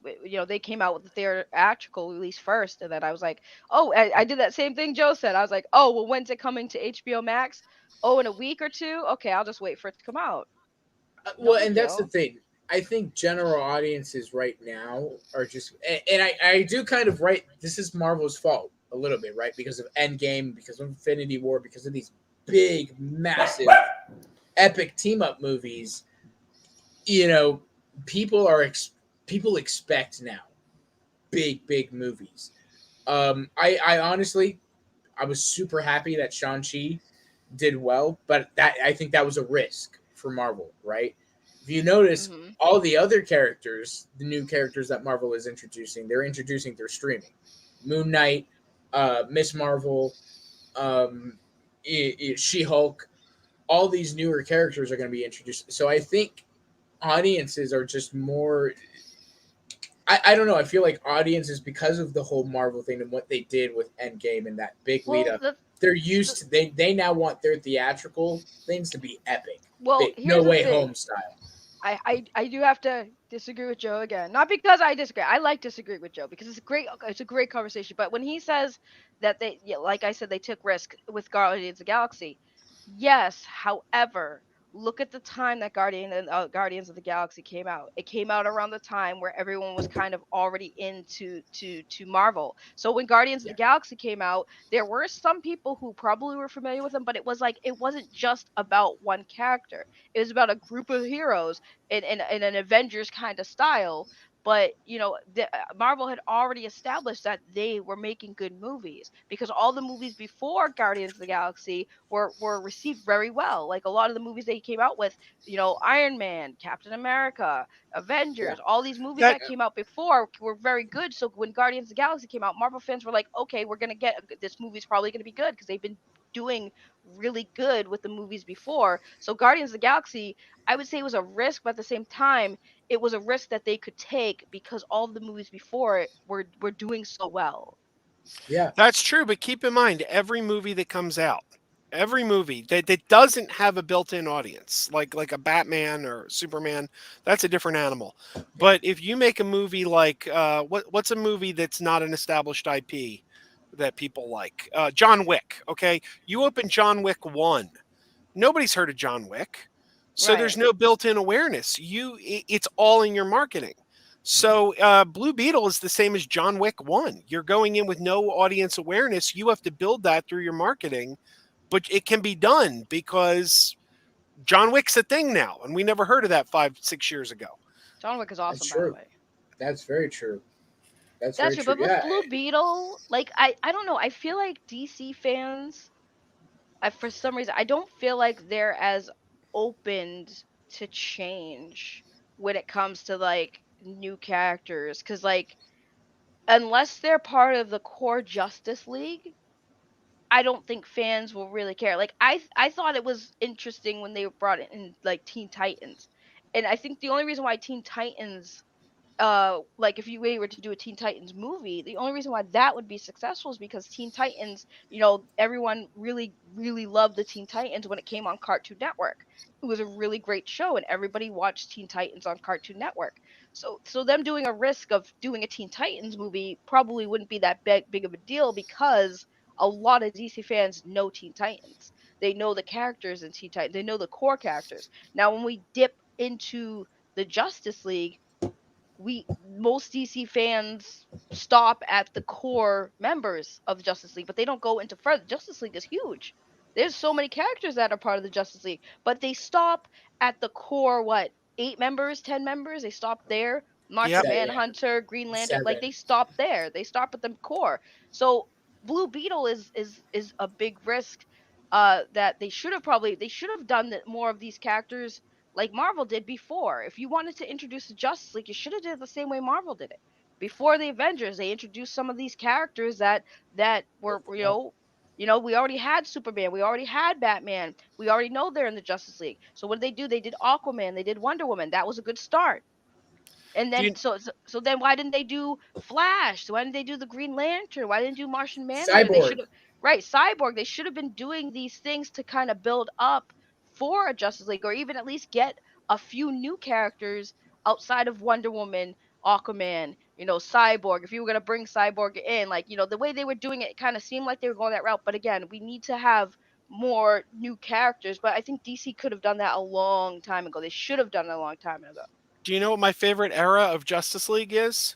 they came out with the theatrical release first, and then I was like, oh, I did that same thing Joe said. I was like, oh, well, when's it coming to HBO Max? Oh, in a week or two. Okay, I'll just wait for it to come out. No Well, big and that's the deal. thing. I think general audiences right now are just, and I do kind of right. This is Marvel's fault a little bit, right? Because of Endgame, because of Infinity War, because of these big, massive, epic team up movies. You know, people are people expect now big movies. I honestly, I was super happy that Shang-Chi did well, but that I think that was a risk for Marvel, right? If you notice, Hmm. all the other characters, the new characters that Marvel is introducing, they're introducing through streaming. Moon Knight, Miss Marvel, She Hulk, all these newer characters are going to be introduced. So I think audiences are just more. I don't know. I feel like audiences, because of the whole Marvel thing and what they did with Endgame and that big lead Well, up, they're used the to they now want their theatrical things to be epic, well, big, no here's the way thing. home style. I do have to disagree with Joe again. Not because I disagree. I like disagree with Joe because it's a great conversation. But when he says that they yeah, like I said, they took risk with Guardians of the Galaxy. Yes, however, look at the time that Guardians of the Galaxy came out. It came out around the time where everyone was kind of already into to Marvel. So when Guardians of Yeah, the Galaxy came out, there were some people who probably were familiar with them, but it was like it wasn't just about one character. It was about a group of heroes in an Avengers kind of style. But Marvel had already established that they were making good movies because all the movies before Guardians of the Galaxy were received very well. Like a lot of the movies they came out with, Iron Man, Captain America, yeah, Avengers, all these movies That that came out before were very good. So when Guardians of the Galaxy came out, Marvel fans were like, okay, we're gonna get this movie's probably gonna be good because they've been doing really good with the movies before. So Guardians of the Galaxy, I would say it was a risk, but at the same time, it was a risk that they could take because all of the movies before it were doing so well. yeah, That's true, but keep in mind every movie that comes out, every movie that doesn't have a built-in audience, like a Batman or Superman, that's a different animal. yeah. But if you make a movie like what's a movie that's not an established IP that people like? John Wick, okay? You open John Wick 1. Nobody's heard of John Wick. So there's Right. no built-in awareness. It's all in your marketing. Mhm. So Blue Beetle is the same as John Wick 1. You're going in with no audience awareness. You have to build that through your marketing, but it can be done because John Wick's a thing now, and we never heard of that 5, 6 years ago. John Wick is That's awesome, by the true. way. That's very true. That's That's very true. true. But with Yeah, Blue Beetle, like I don't know. I feel like DC fans, for some reason, I don't feel like they're as opened to change when it comes to like new characters. Cause like unless they're part of the core Justice League, I don't think fans will really care. Like I thought it was interesting when they brought in like Teen Titans And I think the only reason why Teen Titans, like if you were to do a Teen Titans movie, the only reason why that would be successful is because Teen Titans, everyone really, really loved the Teen Titans when it came on Cartoon Network. It was a really great show, and everybody watched Teen Titans on Cartoon Network. So them doing a risk of doing a Teen Titans movie probably wouldn't be that big of a deal because a lot of DC fans know Teen Titans. They know the characters in Teen Titans. They know the core characters. Now, when we dip into the Justice League, most DC fans stop at the core members of the Justice League, but they don't go into further. Justice League is huge. There's so many characters that are part of the Justice League, but they stop at the core, what, 8 members, 10 members? They stop there. Yep. Martian Yeah, Manhunter, Green Lantern, like 7. they stop there. They stop at the core. So Blue Beetle is a big risk that they should have done more of these characters like Marvel did before. If you wanted to introduce the Justice League, you should have did it the same way Marvel did it. Before the Avengers, they introduced some of these characters that were, we already had Superman, we already had Batman, we already know they're in the Justice League. So what did they do? They did Aquaman, they did Wonder Woman. That was a good start. And Do then you, so then why didn't they do Flash? Why didn't they do the Green Lantern? Why didn't they do Martian Manhunter? They should Cyborg. have, right, Cyborg. They should have been doing these things to kind of build up for a Justice League, or even at least get a few new characters outside of Wonder Woman, Aquaman, Cyborg. If you were gonna bring Cyborg in, like, the way they were doing it, it kind of seemed like they were going that route. But again, we need to have more new characters. But I think DC could have done that a long time ago. They should have done it a long time ago. do you know what my favorite era of Justice League is?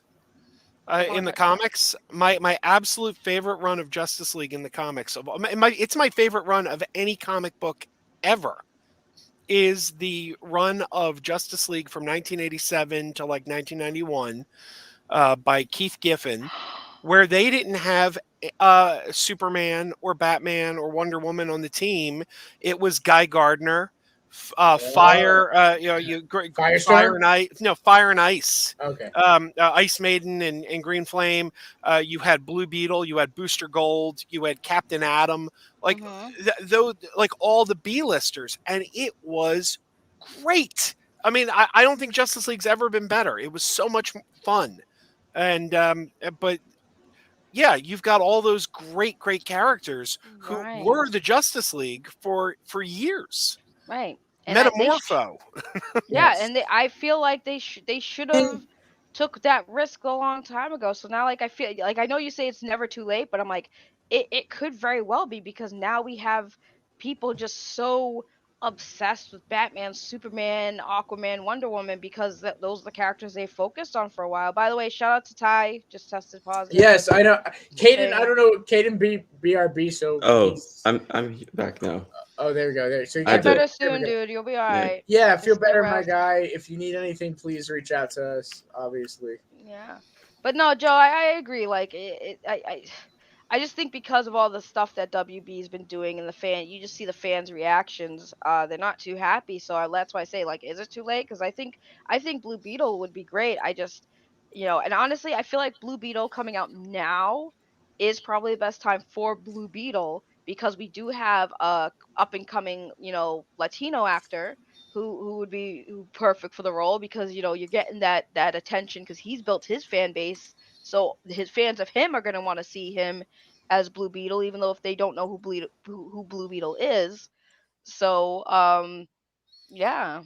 Come In on, the Hunter. comics, my absolute favorite run of Justice League in the comics, it's my favorite run of any comic book ever, is the run of Justice League from 1987 to like 1991 by Keith Giffen, where they didn't have Superman or Batman or Wonder Woman on the team. It was Guy Gardner, Fire, Fire Firestorm. and Ice, no, Fire and Ice, Okay. Ice Maiden and Green Flame. You had Blue Beetle, you had Booster Gold, you had Captain Atom, like though, like all the B-listers, and it was great. I mean, I don't think Justice League's ever been better. It was so much fun. And but yeah, you've got all those great characters who Right. were the Justice League for years. Right. Metamorpho. Yeah, Yes. and I feel like they should have took that risk a long time ago. So now, like, I feel like, I know you say it's never too late, but I'm like, it could very well be, because now we have people just so obsessed with Batman, Superman, Aquaman, Wonder Woman, because those are the characters they focused on for a while. By the way, shout out to Ty, just tested positive. Yes, I know. Caden, Saying- I don't know. Caden BRB. So Oh, he's- I'm back now. oh, there we go. There. So you I Get got did. better there we soon, go. dude. You'll be all right. Yeah, feel Just get better, my rest. guy. If you need anything, please reach out to us. Obviously. Yeah, but no, Joe, I agree. Like, I just think because of all the stuff that WB has been doing, and you just see the fans' reactions. They're not too happy. So that's why I say, like, is it too late? Because I think Blue Beetle would be great. I just, and honestly, I feel like Blue Beetle coming out now is probably the best time for Blue Beetle, because we do have a up and coming, Latino actor who would be perfect for the role, because you're getting that attention, because he's built his fan base. So his fans of him are going to want to see him as Blue Beetle, even though if they don't know who Blue Beetle is. So yeah.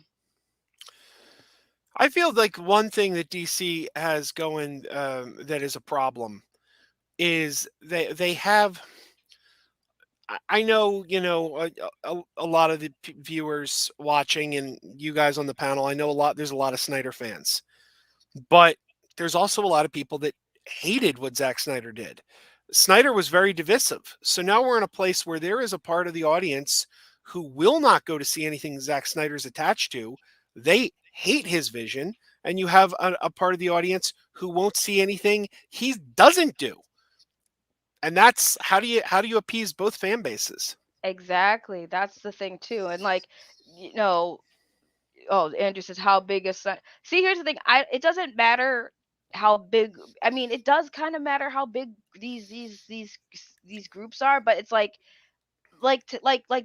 I feel like one thing that DC has going that is a problem is they have. I know, a lot of the viewers watching and you guys on the panel. I know there's a lot of Snyder fans, but there's also a lot of people that hated what Zack Snyder did. Snyder was very divisive. So now we're in a place where there is a part of the audience who will not go to see anything Zack Snyder's attached to. They hate his vision. And you have a part of the audience who won't see anything he doesn't do. And that's how do you appease both fan bases? Exactly. That's the thing too. And like, oh, Andrew says, how big is Sun? See, here's the thing. It doesn't matter how big. I mean, it does kind of matter how big these groups are, but it's like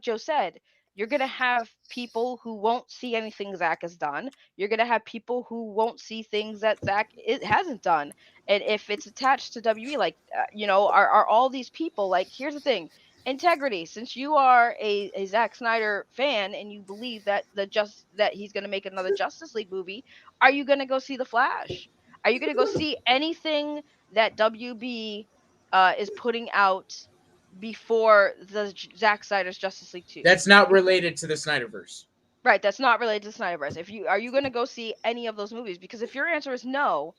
Joe said, You're going to have people who won't see anything Zach has done. You're going to have people who won't see things that Zach hasn't done. And if it's attached to WB, like, are all these people, like, here's the thing. Integrity, since you are a Zack Snyder fan and you believe that that he's going to make another Justice League movie, are you going to go see The Flash? Are you going to go see anything that WB is putting out before the Zack Snyder's Justice League 2? That's not related to the Snyderverse. Right, that's not related to Snyderverse. Are you going to go see any of those movies? Because if your answer is no,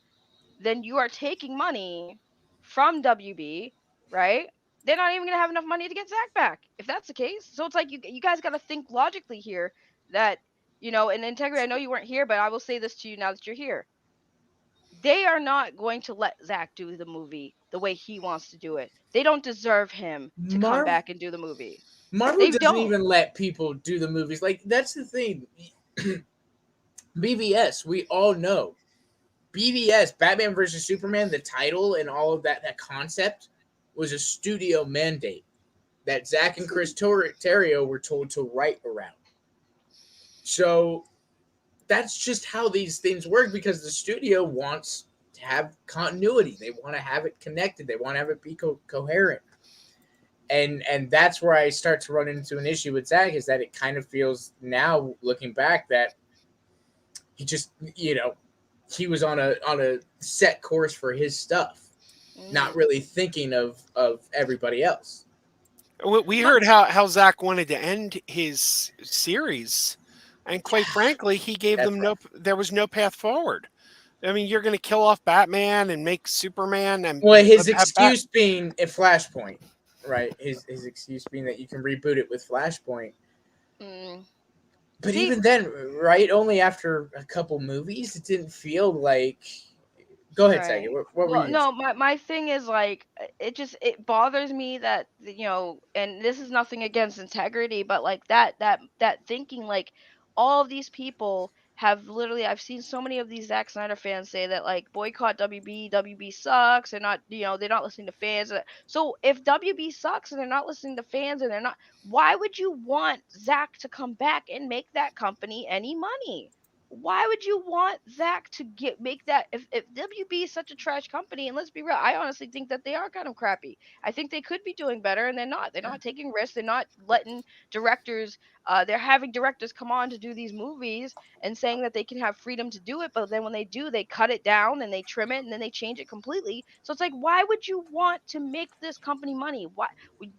then you are taking money from WB, right? They're not even going to have enough money to get Zach back if that's the case. So it's like you guys got to think logically here that, and Integrity, I know you weren't here, but I will say this to you now that you're here. They are not going to let Zach do the movie the way he wants to do it. They don't deserve him to come back and do the movie. Marvel They doesn't don't. even let people do the movies. Like, that's the thing. BVS, we all know. BVS, Batman versus Superman, the title and all of that concept was a studio mandate that Zach and Chris Terrio were told to write around. So that's just how these things work, because the studio wants to have continuity. They want to have it connected. They want to have it be coherent. And that's where I start to run into an issue with Zach, is that it kind of feels now, looking back, that he just, he was on a set course for his stuff, not really thinking of everybody else. We heard how Zach wanted to end his series, and quite frankly, he gave them there was no path forward. I mean, you're going to kill off Batman and make Superman, and his excuse being a Flashpoint, right? His excuse being that you can reboot it with Flashpoint. But even then, right? Only after a couple movies, it didn't feel like. Go ahead, right. Sagan. What were you? No, my thing is, like, it bothers me that, and this is nothing against Integrity, but like that thinking, like, all of these people have literally, I've seen so many of these Zack Snyder fans say that, like, boycott WB sucks, they're not, they're not listening to fans. So if WB sucks and they're not listening to fans and they're not, why would you want Zack to come back and make that company any money? Why would you want Zach to make that, if WB is such a trash company? And let's be real, I honestly think that they are kind of crappy. I think they could be doing better, and they're not. They're not taking risks. They're not letting directors. They're having directors come on to do these movies and saying that they can have freedom to do it, but then when they do, they cut it down and they trim it and then they change it completely. So it's like, why would you want to make this company money? Why?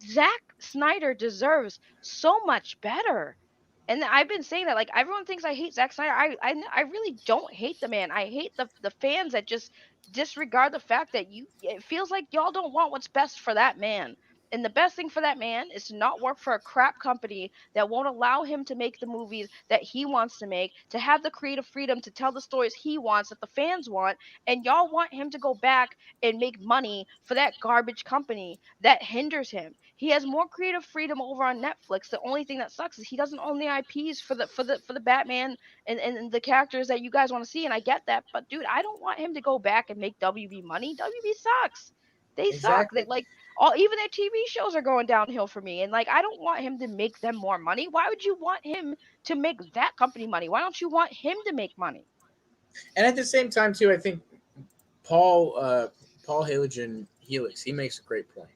Zack Snyder deserves so much better. And I've been saying that, like, everyone thinks I hate Zack Snyder. I really don't hate the man. I hate the fans that just disregard the fact that it feels like y'all don't want what's best for that man. And the best thing for that man is to not work for a crap company that won't allow him to make the movies that he wants to make, to have the creative freedom to tell the stories he wants, that the fans want. And y'all want him to go back and make money for that garbage company that hinders him. He has more creative freedom over on Netflix. The only thing that sucks is he doesn't own the IPs for the Batman and the characters that you guys want to see. And I get that, but dude, I don't want him to go back and make WB money. WB sucks. They suck. They, like, even their TV shows are going downhill for me. And, like, I don't want him to make them more money. Why would you want him to make that company money? Why don't you want him to make money? And at the same time, too, I think Paul Halogen Helix, he makes a great point.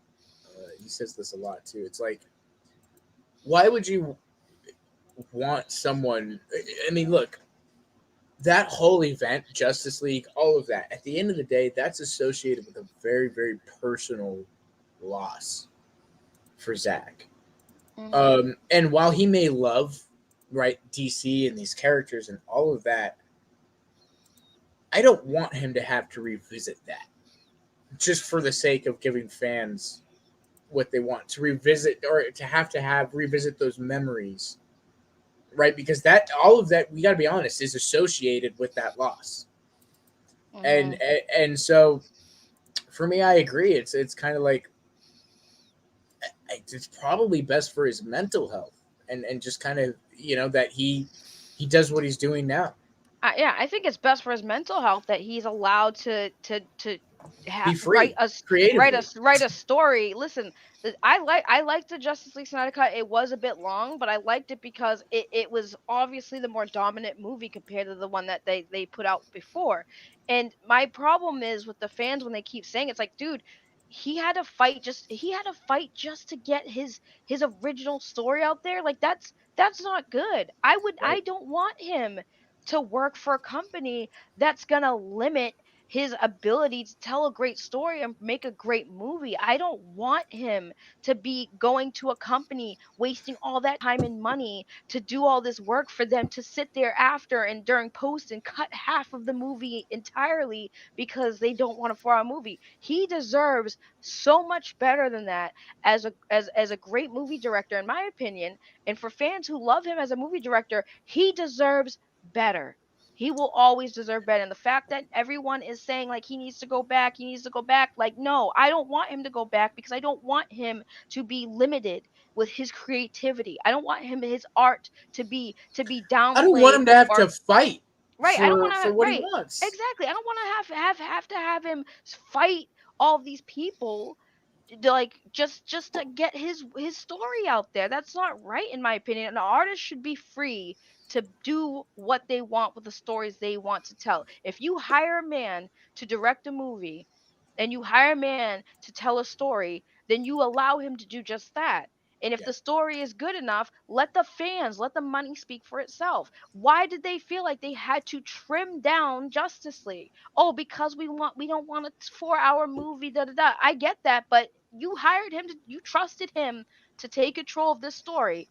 He says this a lot too. It's like, why would you want someone? I mean, look, that whole event, Justice League, all of that, at the end of the day, that's associated with a very, very personal loss for Zach. And while he may love, right, DC and these characters and all of that, I don't want him to have to revisit that just for the sake of giving fans what they want, to revisit, or to have revisit those memories, right? Because that, all of that, we got to be honest, is associated with that loss. And so for me, I agree. It's kind of like, it's probably best for his mental health and just kind of, that he does what he's doing now. Yeah, I think it's best for his mental health that he's allowed to Be free creatively. write a story. Listen, I liked the Justice League Snyder cut. It was a bit long, but I liked it because it was obviously the more dominant movie compared to the one that they put out before. And my problem is with the fans when they keep saying it's like, dude, he had to fight just to get his original story out there. Like that's not good. I Right. don't want him to work for a company that's gonna limit his ability to tell a great story and make a great movie. I don't want him to be going to a company, wasting all that time and money to do all this work for them to sit there after and during post and cut half of the movie entirely because they don't want a 4-hour movie. He deserves so much better than that as a great movie director, in my opinion. And for fans who love him as a movie director, he deserves better. He will always deserve better. And the fact that everyone is saying like he needs to go back, like no, I don't want him to go back because I don't want him to be limited with his creativity. I don't want his art to be I don't want downplayed him to have or to fight right. I don't want for to what he right. wants. Exactly. I don't want to have to have him fight all these people like just to get his story out there. That's not right in my opinion. An artist should be free to do what they want with the stories they want to tell. If you hire a man to direct a movie and you hire a man to tell a story, then you allow him to do just that. And if Yeah. the story is good enough, let the fans, let the money speak for itself. Why did they feel like they had to trim down Justice League? Oh, because we don't want a 4-hour movie, da da da. I get that, but you hired him you trusted him to take control of this story.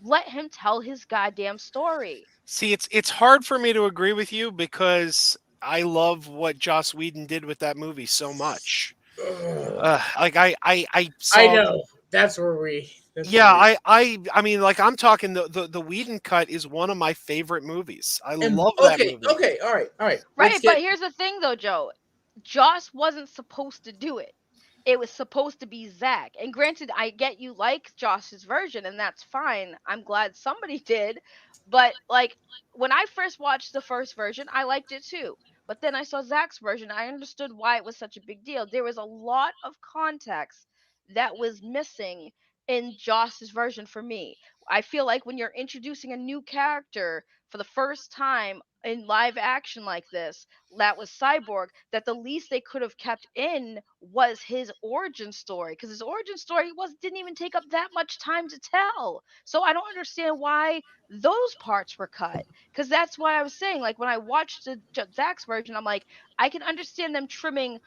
Let him tell his goddamn story. See, it's hard for me to agree with you because I love what Joss Whedon did with that movie so much. Ugh. Like I I saw. know. That's where we. That's Yeah, where we. I mean, like I'm talking the Whedon cut is one of my favorite movies. I And love that movie. okay, all right, all right. Let's Right, but get. here's the thing though, Joe. Joss wasn't supposed to do it. It was supposed to be Zach. And granted, I get you like Josh's version, and that's fine. I'm glad somebody did. But like when I first watched the first version, I liked it too. But then I saw Zach's version. I understood why it was such a big deal. There was a lot of context that was missing in Josh's version for me. I feel like when you're introducing a new character for the first time in live action like this, that was Cyborg, that the least they could have kept in was his origin story, because his origin story didn't even take up that much time to tell. So I don't understand why those parts were cut, because that's why I was saying, like when I watched the Zach's version, I'm like, I can understand them trimming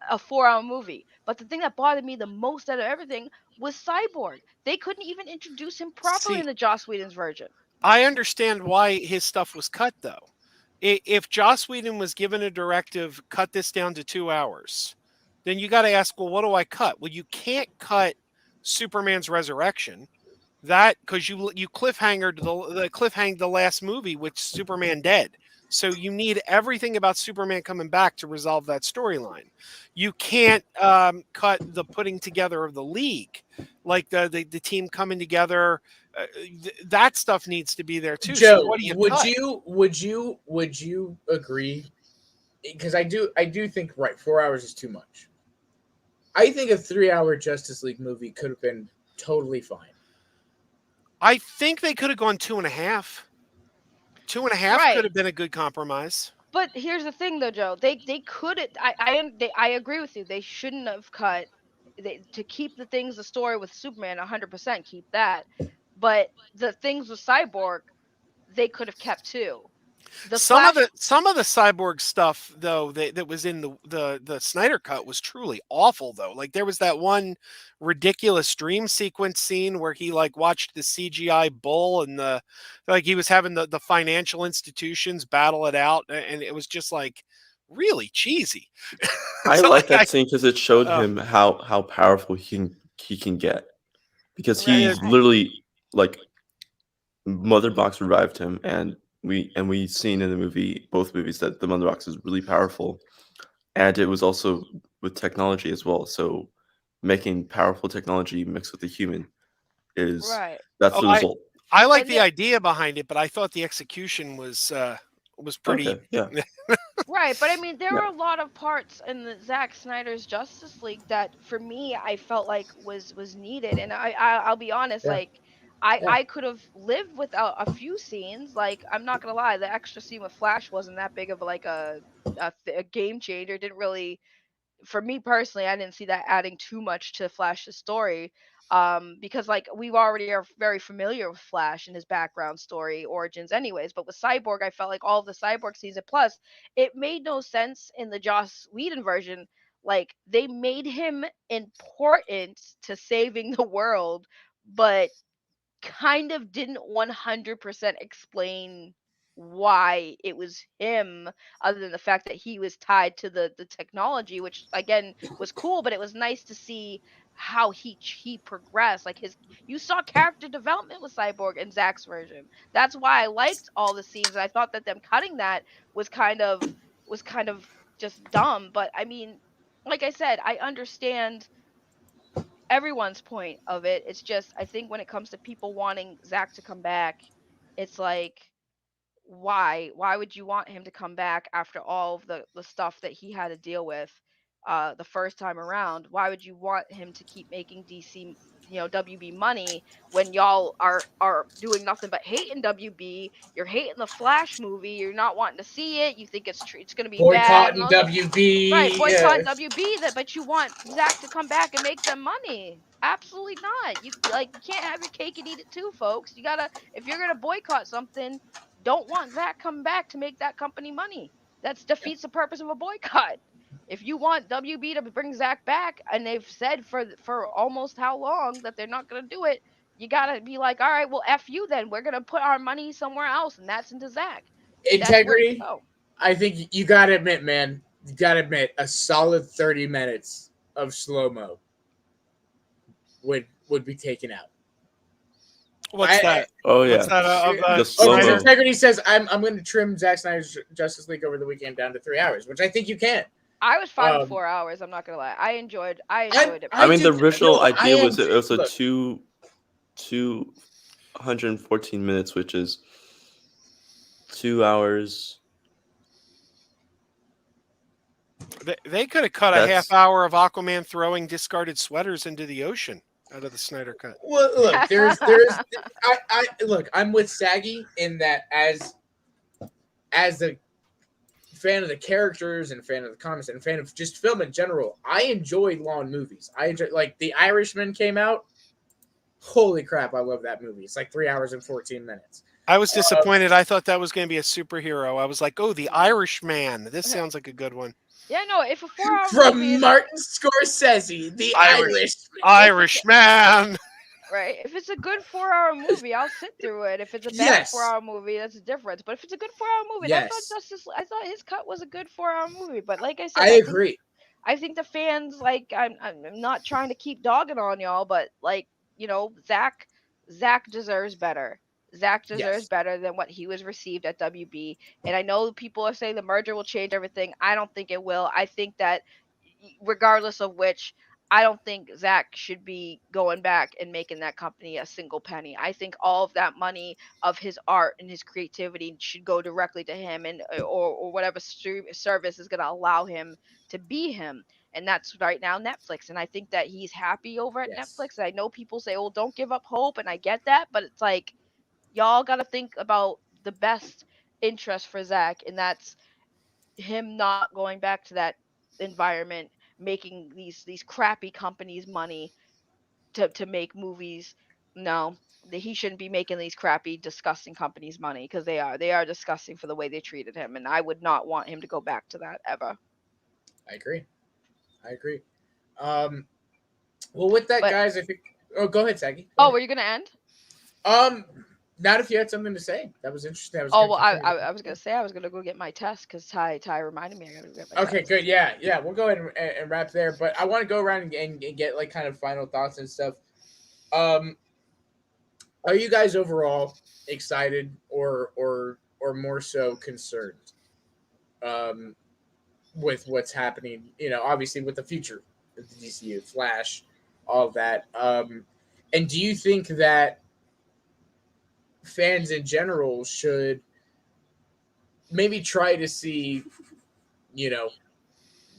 a 4-hour movie, but the thing that bothered me the most out of everything was Cyborg. They couldn't even introduce him properly See, in the Joss Whedon's version. I understand why his stuff was cut though. If Joss Whedon was given a directive, cut this down to 2 hours, then you got to ask, well, what do I cut? Well, you can't cut Superman's resurrection. That because you cliffhangered the cliffhanged the last movie with Superman dead. So you need everything about Superman coming back to resolve that storyline. You can't cut the putting together of the League, like the team coming together. That stuff needs to be there too. So Joe, what do you cut? would you agree? Because I do think right, 4 hours is too much. I think a 3-hour Justice League movie could have been totally fine. I think they could have gone 2.5. 2.5 could Right. have been a good compromise. But here's the thing, though, Joe. They could. I agree with you. They shouldn't have cut. To keep the story with Superman, 100% keep that. But the things with Cyborg, they could have kept too. The Some of Flash, the cyborg stuff though that was in the Snyder cut was truly awful though. Like there was that one ridiculous dream sequence scene where he like watched the CGI bull and he was having the financial institutions battle it out and it was just like really cheesy. I So like like that scene because it showed uh, him how powerful he can get because he right. literally like Mother Box revived him, and we seen in the movie both movies that the Mother Box is really powerful, and it was also with technology as well. So making powerful technology mixed with the human is Right. that's oh, the result. I like And the then idea behind it, but I thought the execution was was pretty. Okay, yeah. Right, but I mean, there Yeah. are a lot of parts in the Zack Snyder's Justice League that, for me, I felt like was needed. And I'll be honest, Yeah. like Yeah. I could have lived without a few scenes. Like, I'm not gonna lie, the extra scene with Flash wasn't that big of like a game changer. It didn't really, for me personally, I didn't see that adding too much to Flash's story. Because like we already are very familiar with Flash and his background story origins anyways. But with Cyborg, I felt like all of the Cyborg season plus, it made no sense in the Joss Whedon version. Like, they made him important to saving the world, but kind of didn't 100% explain why it was him, other than the fact that he was tied to the technology, which again was cool. But it was nice to see how he progressed. Like, his, you saw character development with Cyborg in Zack's version. That's why I liked all the scenes. I thought that them cutting that was kind of just dumb. But I mean, like I said, I understand everyone's point of it. It's just, I think when it comes to people wanting Zach to come back, it's like, why? Why would you want him to come back after all of the stuff that he had to deal with the first time around? Why would you want him to keep making DC, WB money, when y'all are doing nothing but hating WB? You're hating the Flash movie. You're not wanting to see it. You think it's going to be bad and Boycotting all. Right, WB. Yeah. boycott WB, that, but you want Zach to come back and make them money. Absolutely not. You can't have your cake and eat it too, folks. You gotta, if you're gonna boycott something, don't want Zach come back to make that company money. That defeats the purpose of a boycott. If you want WB to bring Zach back, and they've said for almost how long that they're not gonna do it, you gotta be like, all right, well, f you then. We're gonna put our money somewhere else, and that's into Zach. That's where you Integrity. go. I think you gotta admit, man. You gotta admit, a solid 30 minutes of slow mo would be taken out. What's that? Oh What's yeah. that of The Because slow-mo. Integrity says I'm going to trim Zack Snyder's Justice League over the weekend down to 3 hours, which I think you can. I was fine with Um, 4 hours. I'm not gonna lie. I enjoyed it. I mean, the did original no, I idea am was it was a look, 214 minutes, which is 2 hours. They could have cut a half That's hour of Aquaman throwing discarded sweaters into the ocean out of the Snyder cut. well, look, there's I look, I'm with Saggy in that as a fan of the characters and a fan of the comics and a fan of just film in general, I enjoy long movies. I enjoy, like, The Irishman came out. Holy crap, I love that movie. It's like 3 hours and 14 minutes. I was disappointed. I thought that was going to be a superhero. I was like, oh, the Irishman. This sounds like a good one. Yeah, no. If a 4 hour From movie is Martin Scorsese, The Irishman. right, if it's a good 4 hour movie, I'll sit through it. If it's a bad Yes. 4 hour movie, that's a difference. But if it's a good 4 hour movie, and Yes. I thought his cut was a good 4 hour movie. But like I said, I agree. I think the fans, like, I'm not trying to keep dogging on y'all, but like, Zach deserves better. Zach deserves Yes. better than what he was received at WB. And I know people are saying the merger will change everything. I don't think it will. I think that regardless of which, I don't think Zach should be going back and making that company a single penny. I think all of that money of his art and his creativity should go directly to him, and or whatever service is going to allow him to be him. And that's right now Netflix. And I think that he's happy over at Yes. Netflix. And I know people say, "Oh, don't give up hope," and I get that, but it's like, y'all got to think about the best interest for Zach, and that's him not going back to that environment, making these crappy companies money to make movies. No, he shouldn't be making these crappy, disgusting companies money, because they are disgusting for the way they treated him, and I would not want him to go back to that ever. I agree. Well, with that, But- guys, I think. Oh, go ahead, Saggy. Go Oh, ahead. were you gonna end? Not if you had something to say. That was interesting. That was Oh good well, to hear. I was gonna say I was gonna go get my test, because Ty reminded me I gotta go get my Okay, test. good. Yeah. We'll go ahead and wrap there. But I want to go around and get like kind of final thoughts and stuff. Are you guys overall excited or more so concerned with what's happening? Obviously with the future of the DCU, Flash, all of that. And do you think that fans in general should maybe try to see, you know,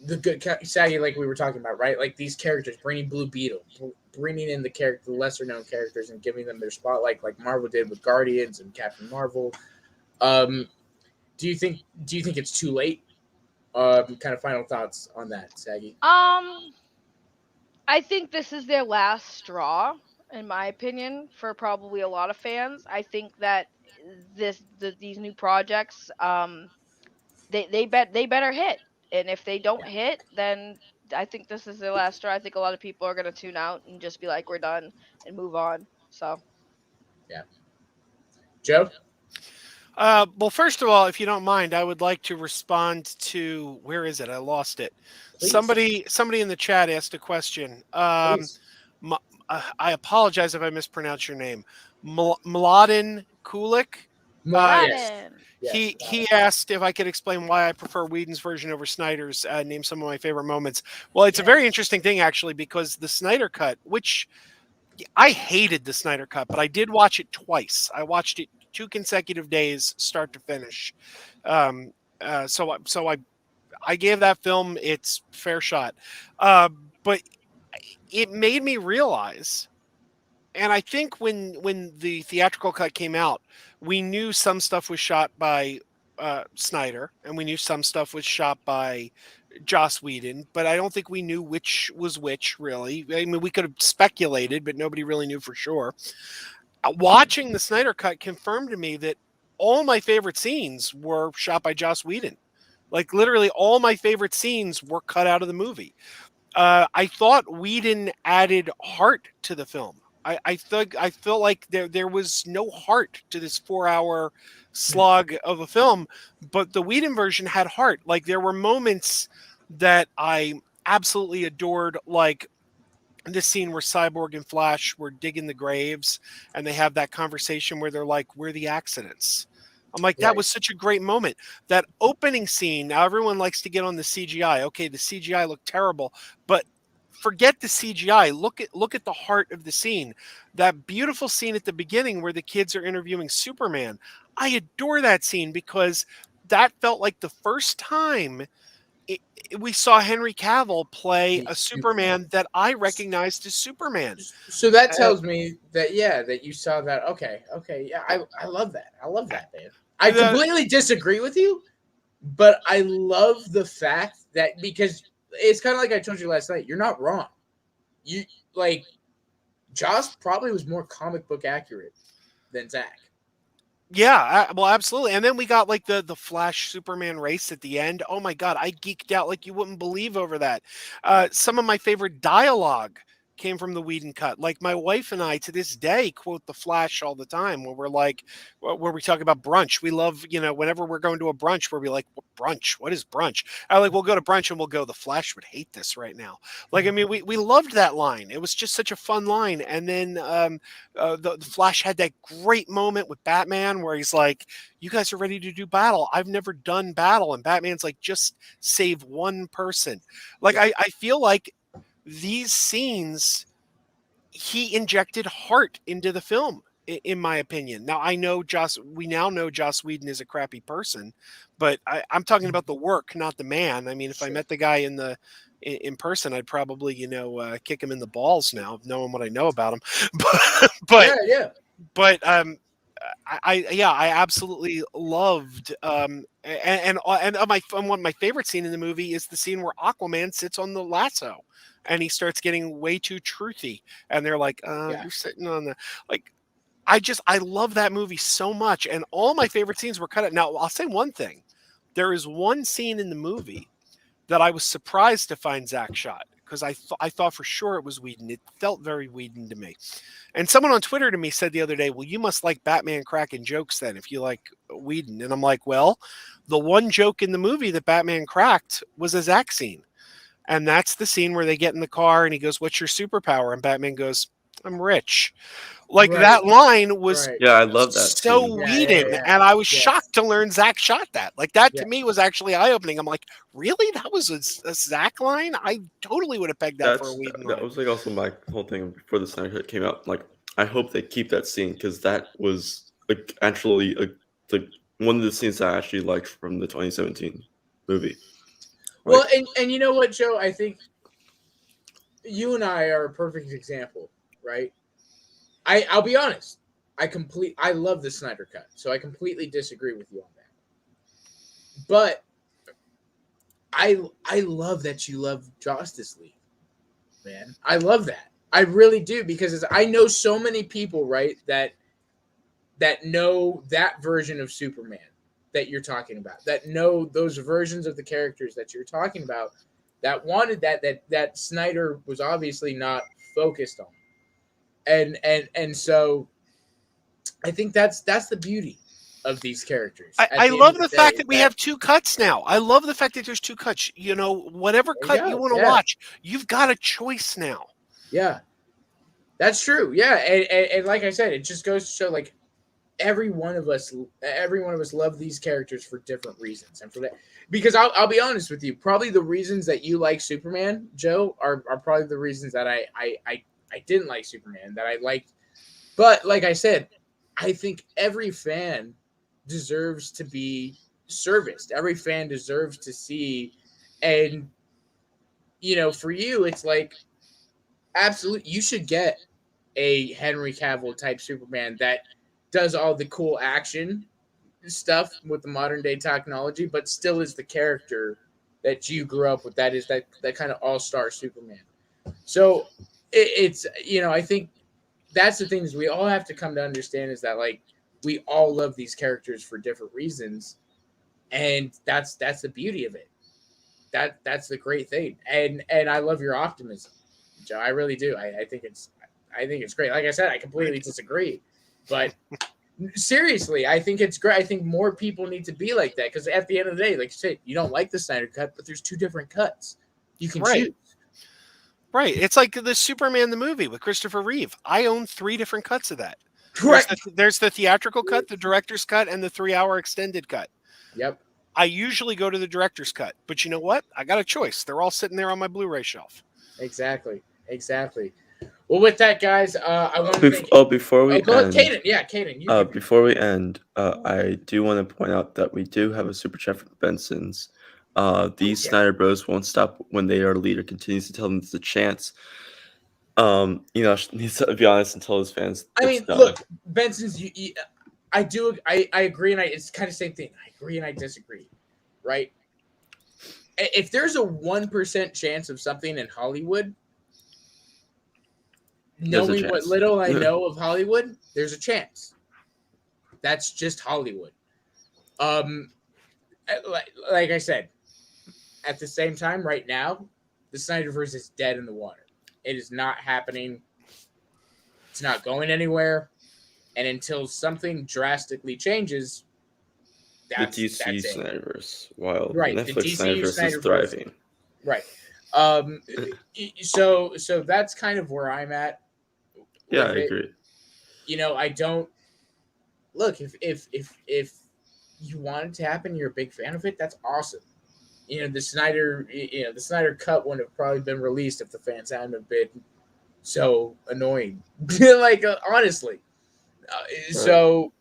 the good Saggy, like we were talking about, right? Like these characters, bringing Blue Beetle, bringing in the lesser known characters, and giving them their spotlight, like Marvel did with Guardians and Captain Marvel. Um, do you think it's too late? Kind of final thoughts on that, Saggy. I think this is their last straw, in my opinion, for probably a lot of fans. I think that these new projects, they better hit, and if they don't hit, then I think this is their last straw. I think a lot of people are gonna tune out and just be like, we're done and move on. So Yeah, Joe. Well, first of all, if you don't mind, I would like to respond to where is it? I lost it. Please. Somebody in the chat asked a question. Please. I apologize if I mispronounce your name. Mladen Kulik. Yes. He asked if I could explain why I prefer Whedon's version over Snyder's. Name some of my favorite moments. Well, it's a very interesting thing actually, because the Snyder cut, which I hated the Snyder cut, but I did watch it twice. I watched it 2 consecutive days, start to finish. So I gave that film its fair shot. But it made me realize, and I think when the theatrical cut came out, we knew some stuff was shot by Snyder, and we knew some stuff was shot by Joss Whedon, but I don't think we knew which was which, really. I mean, we could have speculated, but nobody really knew for sure. Watching the Snyder cut confirmed to me that all my favorite scenes were shot by Joss Whedon. Like, literally all my favorite scenes were cut out of the movie. I thought Whedon added heart to the film. I felt like there was no heart to this 4-hour slog of a film, but the Whedon version had heart. Like, there were moments that I absolutely adored, like this scene where Cyborg and Flash were digging the graves, and they have that conversation where they're like, "We're the accidents." I'm like, that was such a great moment. That opening scene. Now everyone likes to get on the CGI. Okay, the CGI looked terrible, but forget the CGI. Look at the heart of the scene. That beautiful scene at the beginning where the kids are interviewing Superman. I adore that scene because that felt like the first time we saw Henry Cavill play a Superman that I recognized as Superman. So that tells me that that you saw that. Okay, yeah, I love that. I love that, man. I completely disagree with you, but I love the fact that, because it's kind of like I told you last night, you're not wrong. You like Joss probably was more comic book accurate than Zach. Yeah, well, absolutely. And then we got like the Flash Superman race at the end. Oh my God, I geeked out like you wouldn't believe over that. Some of my favorite dialogue came from the Whedon cut. Like, my wife and I to this day quote the Flash all the time when we're like, where we talk about brunch. We love, whenever we're going to a brunch, where we like, brunch, what is brunch? I like, we'll go to brunch and we'll go, the Flash would hate this right now. Like, I mean, we loved that line. It was just such a fun line. And then the Flash had that great moment with Batman where he's like, you guys are ready to do battle. I've never done battle. And Batman's like, just save one person. Like, I feel like these scenes, he injected heart into the film, in my opinion. Now, we now know Joss Whedon is a crappy person, but I'm talking about the work, not the man. I mean, if I met the guy in person, I'd probably, kick him in the balls now, knowing what I know about him. But I absolutely loved and one of my favorite scene in the movie is the scene where Aquaman sits on the lasso and he starts getting way too truthy, and they're like, you're sitting on the, like, I love that movie so much, and all my favorite scenes were cut out. Now, I'll say one thing. There is one scene in the movie that I was surprised to find Zach shot, because I thought for sure it was Whedon. It felt very Whedon to me. And someone on Twitter to me said the other day, well, you must like Batman cracking jokes then if you like Whedon. And I'm like, well, the one joke in the movie that Batman cracked was a Zach scene. And that's the scene where they get in the car and he goes, what's your superpower? And Batman goes, I'm rich. Like, that line was I love that so scene. Whedon, and I was shocked to learn Zach shot that. Like, that to me was actually eye-opening. I'm like, really? That was a Zach line? I totally would have pegged that for a Whedon line. That was like also my whole thing before the Snyder Cut came out. Like, I hope they keep that scene, because that was like actually the one of the scenes I actually liked from the 2017 movie. Well, and you know what, Joe? I think you and I are a perfect example, right? I'll be honest. I love the Snyder Cut, so I completely disagree with you on that. But I love that you love Justice League, man. I love that. I really do, because I know so many people, right, that know that version of Superman that you're talking about, that know those versions of the characters that you're talking about, that wanted that Snyder was obviously not focused on. And so I think that's the beauty of these characters. I love the fact that we have two cuts now. I love the fact that there's two cuts. You know, whatever cut you want to watch, you've got a choice now. Yeah, that's true. Yeah, and like I said, it just goes to show, like, every one of us love these characters for different reasons, and for that, because I'll be honest with you, probably the reasons that you like Superman, Joe, are probably the reasons that I didn't like Superman, that I liked. But like I said, I think every fan deserves to be serviced. Every fan deserves to see, and for you, it's like, absolutely, you should get a Henry Cavill type Superman that does all the cool action stuff with the modern day technology, but still is the character that you grew up with. That is that kind of all-star Superman. So it's I think that's the things we all have to come to understand, is that, like, we all love these characters for different reasons, and that's the beauty of it. That's the great thing, and I love your optimism, Joe. I really do. I think it's great. Like I said, I completely disagree, but seriously, I think it's great. I think more people need to be like that, because at the end of the day, like you said, you don't like the Snyder Cut, but there's two different cuts. You can choose. Right. It's like the Superman the movie with Christopher Reeve. I own 3 different cuts of that. Right. There's the theatrical cut, the director's cut, and the 3-hour extended cut. Yep. I usually go to the director's cut, but you know what? I got a choice. They're all sitting there on my Blu-ray shelf. Exactly. Well, with that, guys, I want to thank. Before we go end, ahead, Kaden. Yeah, Kaden. Before we end, I do want to point out that we do have a super chat from Benson's. These Snyder Bros won't stop when their leader continues to tell them it's a chance. Needs to be honest and tell his fans. I mean, look, Benson's. I agree, and it's kind of same thing. I agree and I disagree, right? If there's a 1% chance of something in Hollywood, knowing what little I know of Hollywood, there's a chance. That's just Hollywood. Like I said, at the same time, right now, the Snyderverse is dead in the water. It is not happening. It's not going anywhere. And until something drastically changes, that's the DC Snyderverse, while Netflix the DC Snyderverse is thriving. Right. So that's kind of where I'm at. Yeah, I agree. I don't look, if you want it to happen, you're a big fan of it, that's awesome. The Snyder Cut wouldn't have probably been released if the fans hadn't have been so annoying. Like, honestly. So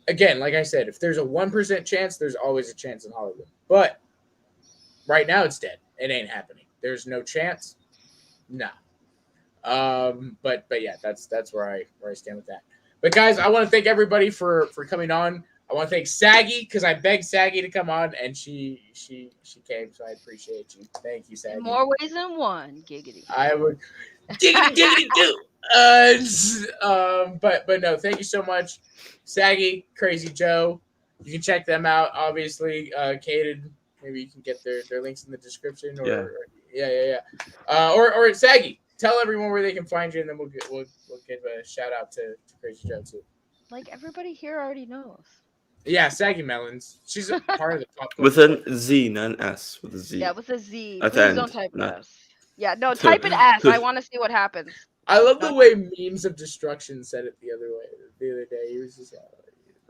again, like I said, if there's a 1% chance, there's always a chance in Hollywood. But right now it's dead. It ain't happening. There's no chance. No. But yeah, that's where I stand with that. But guys, I want to thank everybody for coming on. I want to thank Saggy, because I begged Saggy to come on, and she came, so I appreciate you. Thank you, Saggy. More ways than one. Giggity. I would giggity do. But no, thank you so much, Saggy, Crazy Joe. You can check them out. Obviously, Kaden, maybe you can get their links in the description. Or Saggy, tell everyone where they can find you, and then we'll give a shout out to Crazy Joe too. Like, everybody here already knows. Yeah, Saggy Melons. She's a part of the pop with a Z, not an S. With a Z. Yeah, with a Z. At Please don't type an S. Yeah, no, type an S. I want to see what happens. I love the way Memes of Destruction said it the other day. He was just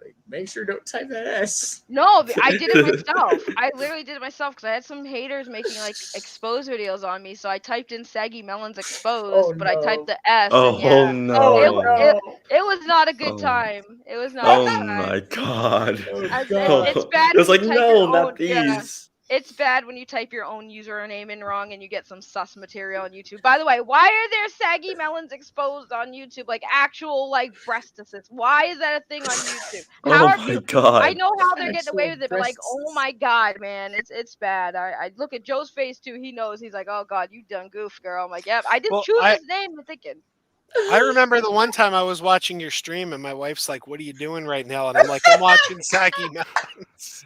Like, make sure don't type that S. No, I did it myself. I literally did it myself because I had some haters making like expose videos on me. So I typed in Saggy Melons exposed, Oh, but I typed no. the S, and Oh yeah, Oh no. it was not a good Oh. time. It was not a Oh good time. my god. Oh, It's God. bad It was when like, you type your no, own. not Yeah, these. it's bad when you type your own username in wrong and you get some sus material on YouTube. By the way, why are there Saggy Melons exposed on YouTube? Like actual like breastises. Why is that a thing on YouTube? How Oh are my people? I god. know how they're getting away Actual with it, but like, oh breasts. my god, man, it's bad. I look at Joe's face too. He knows. He's like, oh god, you done goofed, girl. I'm like, yep. I didn't Well, choose his name. I'm thinking. I remember the one time I was watching your stream and my wife's like, "What are you doing right now?" And I'm like, "I'm watching Saggy Melons."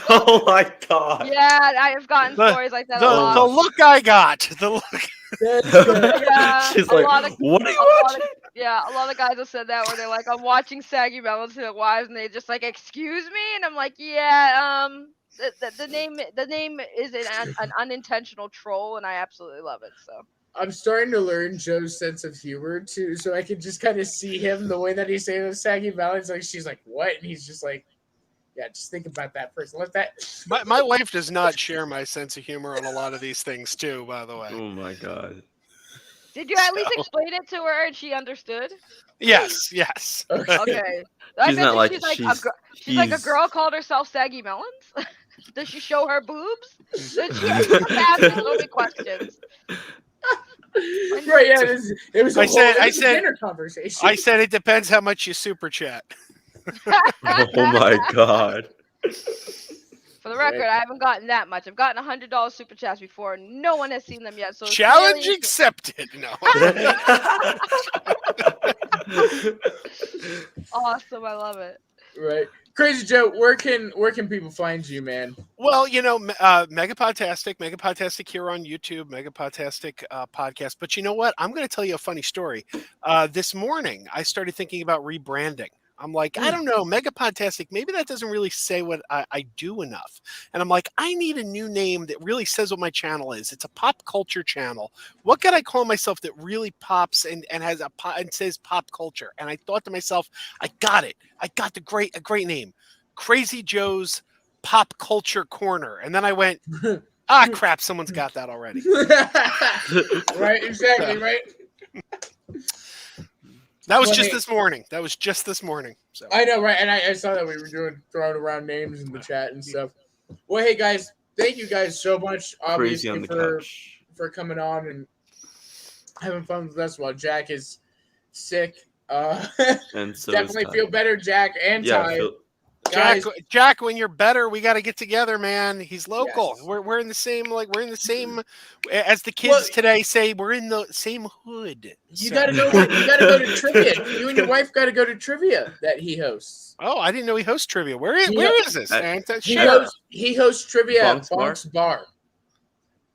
Oh my god. Yeah, I have gotten The stories like that a the lot. the look I got. The look. That's good. Yeah, She's a like, lot of what are you a lot watching? of yeah, a lot of guys have said that where they're like, I'm watching Saggy Melons to their wives, and they just like, excuse me, and I'm like, yeah, the name is an unintentional troll, and I absolutely love it. So I'm starting to learn Joe's sense of humor too, so I can just kind of see him the way that he's saying those saggy balance. Like she's like, "What?" and he's just like, "Yeah, just think about that first. Let that." My wife does not share my sense of humor on a lot of these things too. By the way. Oh my god. did you at least So- explain it to her and she understood? Yes. Yes. Okay. Okay, I She's bet not that like she's like she's she's like a he's girl called herself Saggy Melons. Does she show her boobs? Does she just asking so many questions? Right? Yeah, it was a I said- it I was a said- dinner conversation. I said it depends how much you super chat. Oh my god. For the record, Right. I haven't gotten that much. I've gotten $100 super chats before. No one has seen them yet. So it's Challenge really accepted. No. awesome. I love it. Right, Crazy Joe. Where can people find you, man? Well, Megapodtastic here on YouTube, Megapodtastic podcast. But you know what? I'm going to tell you a funny story. This morning, I started thinking about rebranding. I'm like, I don't know, Megapodtastic, maybe that doesn't really say what I do enough. And I'm like, I need a new name that really says what my channel is. It's a pop culture channel. What can I call myself that really pops and has and says pop culture? And I thought to myself, I got it. I got a great name. Crazy Joe's Pop Culture Corner. And then I went, crap, someone's got that already. Right, exactly, right. That was Well, just hey- this morning. So I know, right? And I saw that we were throwing around names in the chat and stuff. Well, hey guys, thank you guys so much, Crazy obviously, on the for couch. coming on and having fun with us while Jack is sick. And so Definitely feel better, Jack and Ty. Guys, Jack, when you're better, we got to get together, man. He's local. Yes. We're in the same as the kids today say, we're in the same hood. you So- gotta go. You gotta go to trivia. You and your wife gotta go to trivia that he hosts. Oh, I didn't know he hosts trivia. Where is this? He hosts trivia Bunk's at Bunk's Bar.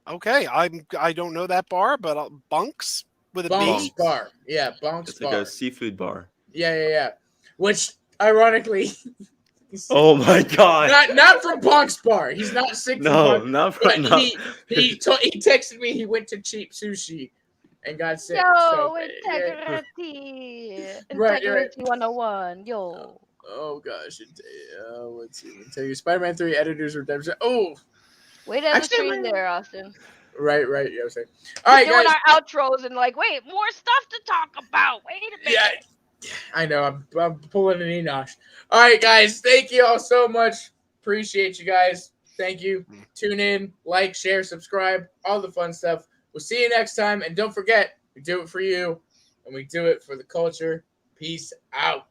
Okay, I don't know that bar, but Bunks with a Bunk's B. Bar. Yeah, Bunk's It's Bar. like a seafood bar. Yeah. Which, ironically, Oh my god. not from Bunk's Bar. He's not sick from No, Bunk's, not but from not, he texted me he went to Cheap Sushi and got sick. Yo, yeah. integrity. Right, Integrity 101. Yo. Oh gosh, let's see. I'll tell you, Spider-Man 3 editors are dead. Oh, Wait at the Actually, stream there, Austin. right. Yeah, I was saying. All right, Doing guys. our outros and like, wait, more stuff to talk about. Wait a minute. Yeah, I know. I'm pulling an Enosh. All right, guys. Thank you all so much. Appreciate you guys. Thank you. Tune in, like, share, subscribe, all the fun stuff. We'll see you next time. And don't forget, we do it for you, and we do it for the culture. Peace out.